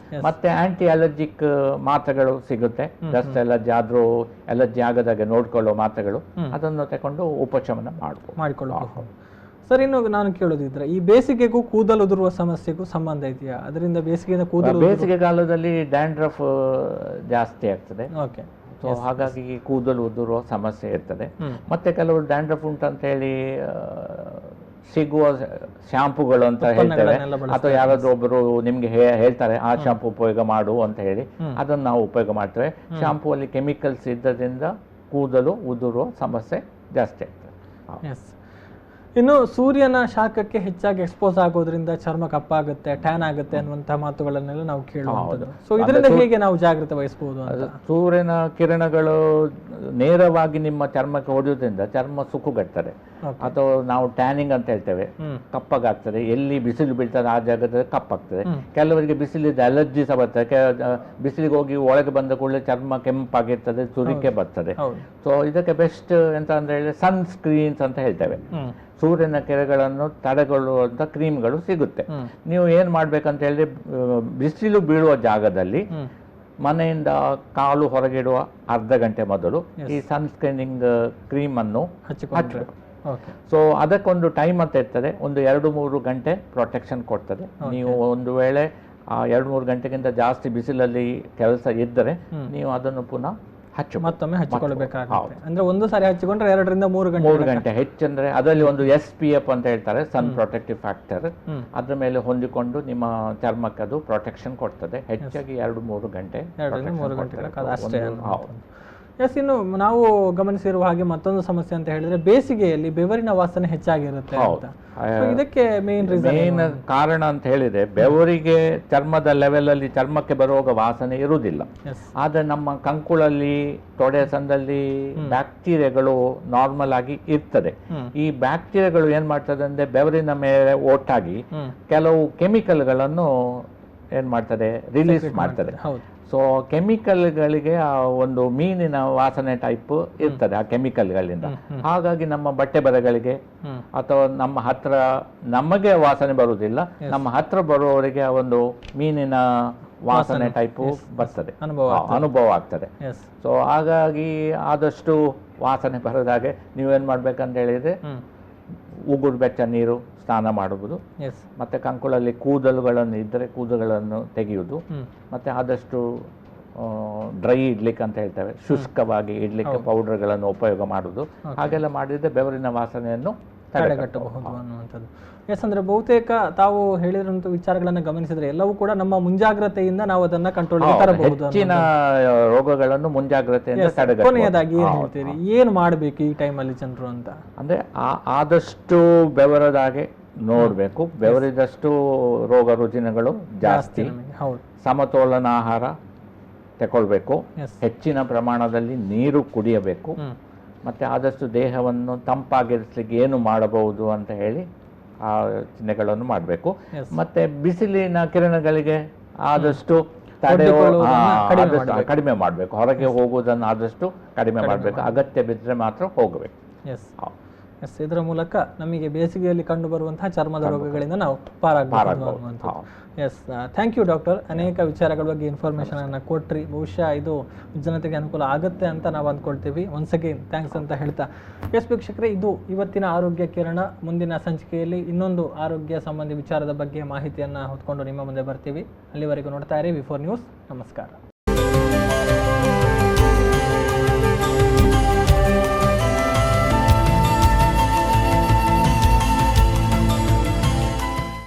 Speaker 2: ಮತ್ತೆ ಆಂಟಿ ಅಲರ್ಜಿಕ್ ಮಾತ್ರೆಗಳು ಸಿಗುತ್ತೆ, ಡಸ್ಟ್ ಅಲರ್ಜಿ ಆದ್ರೂ ಅಲರ್ಜಿ ಆಗದಾಗೆ ನೋಡ್ಕೊಳ್ಳೋ ಮಾತ್ರೆಗಳು, ಅದನ್ನು ತಗೊಂಡು ಉಪಶಮನ
Speaker 1: ಮಾಡಿಕೊಳ್ಳಬಹುದು. ಸರ್, ಇನ್ನು ನಾನು ಕೇಳೋದಿದ್ರೆ ಈ ಬೇಸಿಗೆಗೂ ಕೂದಲು ಉದುರುವ ಸಮಸ್ಯೆಗೂ ಸಂಬಂಧ ಇದೆಯಾ? ಅದರಿಂದ ಬೇಸಿಗೆ
Speaker 2: ಕಾಲದಲ್ಲಿ ಡ್ಯಾಂಡ್ರಫ್ ಜಾಸ್ತಿ ಆಗ್ತದೆ.
Speaker 1: ಓಕೆ,
Speaker 2: ಸೊ ಹಾಗಾಗಿ ಕೂದಲು ಉದುರುವ ಸಮಸ್ಯೆ ಇರ್ತದೆ. ಮತ್ತೆ ಕೆಲವರು ಡ್ಯಾಂಡ್ರಫ್ ಉಂಟಂತ ಹೇಳಿ ಸಿಗುವ ಶಾಂಪುಗಳು ಅಂತ ಹೇಳ್ತೇವೆ, ಅಥವಾ ಯಾರಾದ್ರೂ ಒಬ್ಬರು ನಿಮ್ಗೆ ಹೇಳ್ತಾರೆ ಆ ಶಾಂಪು ಉಪಯೋಗ ಮಾಡು ಅಂತ ಹೇಳಿ, ಅದನ್ನು ನಾವು ಉಪಯೋಗ ಮಾಡ್ತೇವೆ. ಶಾಂಪೂ ಅಲ್ಲಿ ಕೆಮಿಕಲ್ಸ್ ಇದ್ದದ್ರಿಂದ ಕೂದಲು ಉದುರುವ ಸಮಸ್ಯೆ ಜಾಸ್ತಿ ಆಗ್ತದೆ.
Speaker 1: ಇನ್ನು ಸೂರ್ಯನ ಶಾಖಕ್ಕೆ ಹೆಚ್ಚಾಗಿ ಎಕ್ಸ್ಪೋಸ್ ಆಗೋದ್ರಿಂದ ಚರ್ಮ ಕಪ್ಪಾಗುತ್ತೆ, ಟ್ಯಾನ್ ಆಗುತ್ತೆ ಅನ್ನುವಂತಹ ಮಾತುಗಳನ್ನೆಲ್ಲ ನಾವು ಕೇಳುವಂಥದ್ದು. ಸೊ ಇದರಿಂದ ಹೇಗೆ ನಾವು ಜಾಗ್ರತೆ ವಹಿಸಬಹುದು ಅಂತ?
Speaker 2: ಸೂರ್ಯನ ಕಿರಣಗಳು ನೇರವಾಗಿ ನಿಮ್ಮ ಚರ್ಮಕ್ಕೆ ಹೊಡೆಯೋದ್ರಿಂದ ಚರ್ಮ ಸುಕ್ಕುಗಟ್ಟದೆ, ಅಥವಾ ನಾವು ಟ್ಯಾನಿಂಗ್ ಅಂತ ಹೇಳ್ತೇವೆ, ಕಪ್ಪಗಾಗ್ತದೆ. ಎಲ್ಲಿ ಬಿಸಿಲು ಬೀಳ್ತದೆ ಆ ಜಾಗದಲ್ಲಿ ಕಪ್ಪಾಗ್ತದೆ. ಕೆಲವರಿಗೆ ಬಿಸಿಲಿದ ಅಲರ್ಜಿ ಸಹ ಬರ್ತದೆ, ಬಿಸಿಲಿಗೆ ಹೋಗಿ ಒಳಗೆ ಬಂದ ಕೂಡಲೇ ಚರ್ಮ ಕೆಂಪಾಗಿರ್ತದೆ, ತುರಿಕೆ ಬರ್ತದೆ. ಸೊ ಇದಕ್ಕೆ ಬೆಸ್ಟ್ ಎಂತ ಅಂದ್ರೆ ಹೇಳಿ ಸನ್ ಸ್ಕ್ರೀನ್ಸ್ ಅಂತ ಹೇಳ್ತೇವೆ. ಸೂರ್ಯನ ಕಿರಣಗಳನ್ನು ತಡೆಗೊಳ್ಳುವಂತ ಕ್ರೀಮ್ಗಳು ಸಿಗುತ್ತೆ. ನೀವು ಏನ್ ಮಾಡ್ಬೇಕಂತ ಹೇಳಿದ್ರೆ, ಬಿಸಿಲು ಬೀಳುವ ಜಾಗದಲ್ಲಿ ಮನೆಯಿಂದ ಕಾಲು ಹೊರಗಿಡುವ ಅರ್ಧ ಗಂಟೆ ಮೊದಲು ಈ ಸನ್ಸ್ಕ್ರೀನಿಂಗ್ ಕ್ರೀಮ್ ಅನ್ನು ಹಚ್ಚಬೇಕು. ಸೊ ಅದಕ್ಕೊಂದು ಟೈಮ್ ಅಂತ ಇರ್ತದೆ, ಒಂದು 2-3 ಗಂಟೆ ಪ್ರೊಟೆಕ್ಷನ್ ಕೊಡ್ತದೆ. ನೀವು ಒಂದು ವೇಳೆ 2-3 ಗಂಟೆಗಿಂತ ಜಾಸ್ತಿ ಬಿಸಿಲಲ್ಲಿ ಕೆಲಸ ಇದ್ದರೆ ನೀವು ಅದನ್ನು ಪುನಃ
Speaker 1: ಮತ್ತೊಮ್ಮೆ ಹಚ್ಚಿಕೊಳ್ಳಬೇಕಾಗುತ್ತೆ. ಅಂದ್ರೆ ಒಂದು ಸಾರಿ ಹಚ್ಚಿಕೊಂಡ್ರೆ 2-3
Speaker 2: ಗಂಟೆ ಹೆಚ್ಚಂದ್ರೆ ಅದರಲ್ಲಿ ಒಂದು SPF ಅಂತ ಹೇಳ್ತಾರೆ, ಸನ್ ಪ್ರೊಟೆಕ್ಟಿವ್ ಫ್ಯಾಕ್ಟರ್, ಅದ್ರ ಮೇಲೆ ಹೊಂದಿಕೊಂಡು ನಿಮ್ಮ ಚರ್ಮಕ್ಕೆ ಅದು ಪ್ರೊಟೆಕ್ಷನ್ ಕೊಡ್ತದೆ. ಹೆಚ್ಚಾಗಿ 2-3 ಗಂಟೆ.
Speaker 1: ಎಸ್, ಇನ್ನು ನಾವು ಗಮನಿಸಿರುವ ಹಾಗೆ ಮತ್ತೊಂದು ಸಮಸ್ಯೆ ಅಂತ ಹೇಳಿದ್ರೆ ಬೇಸಿಗೆಯಲ್ಲಿ ಬೆವರಿನ ವಾಸನೆ ಹೆಚ್ಚಾಗಿರುತ್ತೆ ಅಂತ. ಇದಕ್ಕೆ ಮೇನ್
Speaker 2: ಕಾರಣ ಅಂತ ಹೇಳಿದ್ರೆ, ಬೆವರಿಗೆ ಚರ್ಮದ ಲೆವೆಲ್ ಅಲ್ಲಿ ಚರ್ಮಕ್ಕೆ ಬರುವಾಗ ವಾಸನೆ ಇರುವುದಿಲ್ಲ. ಆದ್ರೆ ನಮ್ಮ ಕಂಕುಳಲ್ಲಿ, ತೊಡೆ ಸಂದಲ್ಲಿ ಬ್ಯಾಕ್ಟೀರಿಯಾಗಳು ನಾರ್ಮಲ್ ಆಗಿ ಇರ್ತದೆ. ಈ ಬ್ಯಾಕ್ಟೀರಿಯಾಗಳು ಏನ್ ಮಾಡ್ತದೆ ಅಂದ್ರೆ ಬೆವರಿನ ಮೇಲೆ ಒಟ್ಟಾಗಿ ಕೆಲವು ಕೆಮಿಕಲ್ಗಳನ್ನು ಏನ್ ಮಾಡ್ತದೆ, ರಿಲೀಸ್ ಮಾಡ್ತದೆ. ಸೊ ಕೆಮಿಕಲ್ಗಳಿಗೆ ಆ ಒಂದು ಮೀನಿನ ವಾಸನೆ ಟೈಪ್ ಇರ್ತದೆ ಆ ಕೆಮಿಕಲ್ಗಳಿಂದ. ಹಾಗಾಗಿ ನಮ್ಮ ಬಟ್ಟೆ ಬರೆಗಳಿಗೆ ಅಥವಾ ನಮ್ಮ ಹತ್ರ ನಮಗೆ ವಾಸನೆ ಬರುವುದಿಲ್ಲ, ನಮ್ಮ ಹತ್ರ ಬರುವವರಿಗೆ ಆ ಒಂದು ಮೀನಿನ ವಾಸನೆ ಟೈಪು ಬರ್ತದೆ, ಅನುಭವ ಆಗ್ತದೆ. ಸೊ ಹಾಗಾಗಿ ಆದಷ್ಟು ವಾಸನೆ ಬರೋದಾಗೆ ನೀವೇನ್ ಮಾಡ್ಬೇಕಂತ ಹೇಳಿದ್ರೆ, ಉಗುರು ಬೆಚ್ಚ ನೀರು ಸ್ನಾನ ಮಾಡುವುದು, ಮತ್ತೆ ಕಂಕುಳಲ್ಲಿ ಕೂದಲುಗಳನ್ನು ಇದ್ದರೆ ಕೂದಲುಗಳನ್ನು ತೆಗೆಯುವುದು, ಮತ್ತೆ ಆದಷ್ಟು ಡ್ರೈ ಇಡ್ಲಿಕ್ಕೆ ಅಂತ ಹೇಳ್ತೇವೆ, ಶುಷ್ಕವಾಗಿ ಇಡ್ಲಿಕ್ಕೆ ಪೌಡರ್ಗಳನ್ನು ಉಪಯೋಗ ಮಾಡುವುದು. ಹಾಗೆಲ್ಲ ಮಾಡಿದ್ರೆ ಬೆವರಿನ ವಾಸನೆಯನ್ನು
Speaker 1: ತಡೆಗಟ್ಟಬಹುದು ಅನ್ನುವಂಥದ್ದು. ಎಸ್, ಅಂದ್ರೆ ಬಹುತೇಕ ತಾವು ಹೇಳಿದಂತ ವಿಚಾರಗಳನ್ನು ಗಮನಿಸಿದ್ರೆ ಎಲ್ಲವೂ ಕೂಡ ನಮ್ಮ ಮುಂಜಾಗ್ರತೆಯಿಂದ ನಾವು ಅದನ್ನ ಕಂಟ್ರೋಲ್ ತರಬಹುದು.
Speaker 2: ಹೆಚ್ಚಿನ ರೋಗಗಳನ್ನು ಮುಂಜಾಗ್ರತೆಯಿಂದ ತಡೆಗಟ್ಟಬಹುದು.
Speaker 1: ಕೊನೆಯದಾಗಿ ಏನ್ ಹೇಳ್ತೀರಿ, ಏನು ಮಾಡಬೇಕು ಈ ಟೈಮಲ್ಲಿ ಜನರು ಅಂತ?
Speaker 2: ಅಂದ್ರೆ ಆದಷ್ಟು ಬೆವರದಾಗೆ ನೋಡ್ಬೇಕು. ಬೆವರಿದಷ್ಟು ರೋಗ ರುಜಿನಗಳು ಜಾಸ್ತಿ. ಸಮತೋಲನ ಆಹಾರ ತಗೊಳ್ಬೇಕು, ಹೆಚ್ಚಿನ ಪ್ರಮಾಣದಲ್ಲಿ ನೀರು ಕುಡಿಯಬೇಕು, ಮತ್ತೆ ಆದಷ್ಟು ದೇಹವನ್ನು ತಂಪಾಗಿರಿಸಲಿಕ್ಕೆ ಏನು ಮಾಡಬಹುದು ಅಂತ ಹೇಳಿ ಆ ಚಿಹ್ನೆಗಳನ್ನು ಮಾಡಬೇಕು. ಮತ್ತೆ ಬಿಸಿಲಿನ ಕಿರಣಗಳಿಗೆ ಆದಷ್ಟು ಕಡಿಮೆ ಮಾಡಬೇಕು. ಹೊರಗೆ ಹೋಗುವುದನ್ನು ಆದಷ್ಟು ಕಡಿಮೆ ಮಾಡಬೇಕು. ಅಗತ್ಯ ಬಿದ್ದರೆ ಮಾತ್ರ ಹೋಗಬೇಕು.
Speaker 1: ಎಸ್, ಇದರ ಮೂಲಕ ನಮಗೆ ಬೇಸಿಗೆಯಲ್ಲಿ ಕಂಡು ಬರುವಂತಹ ಚರ್ಮದ ರೋಗಗಳಿಂದ ನಾವು ಪಾರಾಗಬಹುದು ಅನ್ನುವಂಥದ್ದು. Yes, thank you doctor. ಅನೇಕ ವಿಚಾರಗಳ ಬಗ್ಗೆ ಇನ್ಫಾರ್ಮೇಶನ್ ಅನ್ನು ಕೊಟ್ರಿ. ಬಹುಶಃ ಇದು ಜನತೆಗೆ ಅನುಕೂಲ ಆಗುತ್ತೆ ಅಂತ ನಾವು ಅಂದ್ಕೊಳ್ತೀವಿ. ಒನ್ಸ್ ಅಗೇನ್ ಥ್ಯಾಂಕ್ಸ್ ಅಂತ ಹೇಳ್ತಾ, ಎಸ್ ವೀಕ್ಷಕರೇ, ಇದು ಇವತ್ತಿನ ಆರೋಗ್ಯ ಕಿರಣ. ಮುಂದಿನ ಸಂಚಿಕೆಯಲ್ಲಿ ಇನ್ನೊಂದು ಆರೋಗ್ಯ ಸಂಬಂಧಿ ವಿಚಾರದ ಬಗ್ಗೆ ಮಾಹಿತಿಯನ್ನು ಹೊತ್ಕೊಂಡು ನಿಮ್ಮ ಮುಂದೆ ಬರ್ತೀವಿ. ಅಲ್ಲಿವರೆಗೂ ನೋಡ್ತಾ ಇರಿ ವಿ4 ನ್ಯೂಸ್. ನಮಸ್ಕಾರ.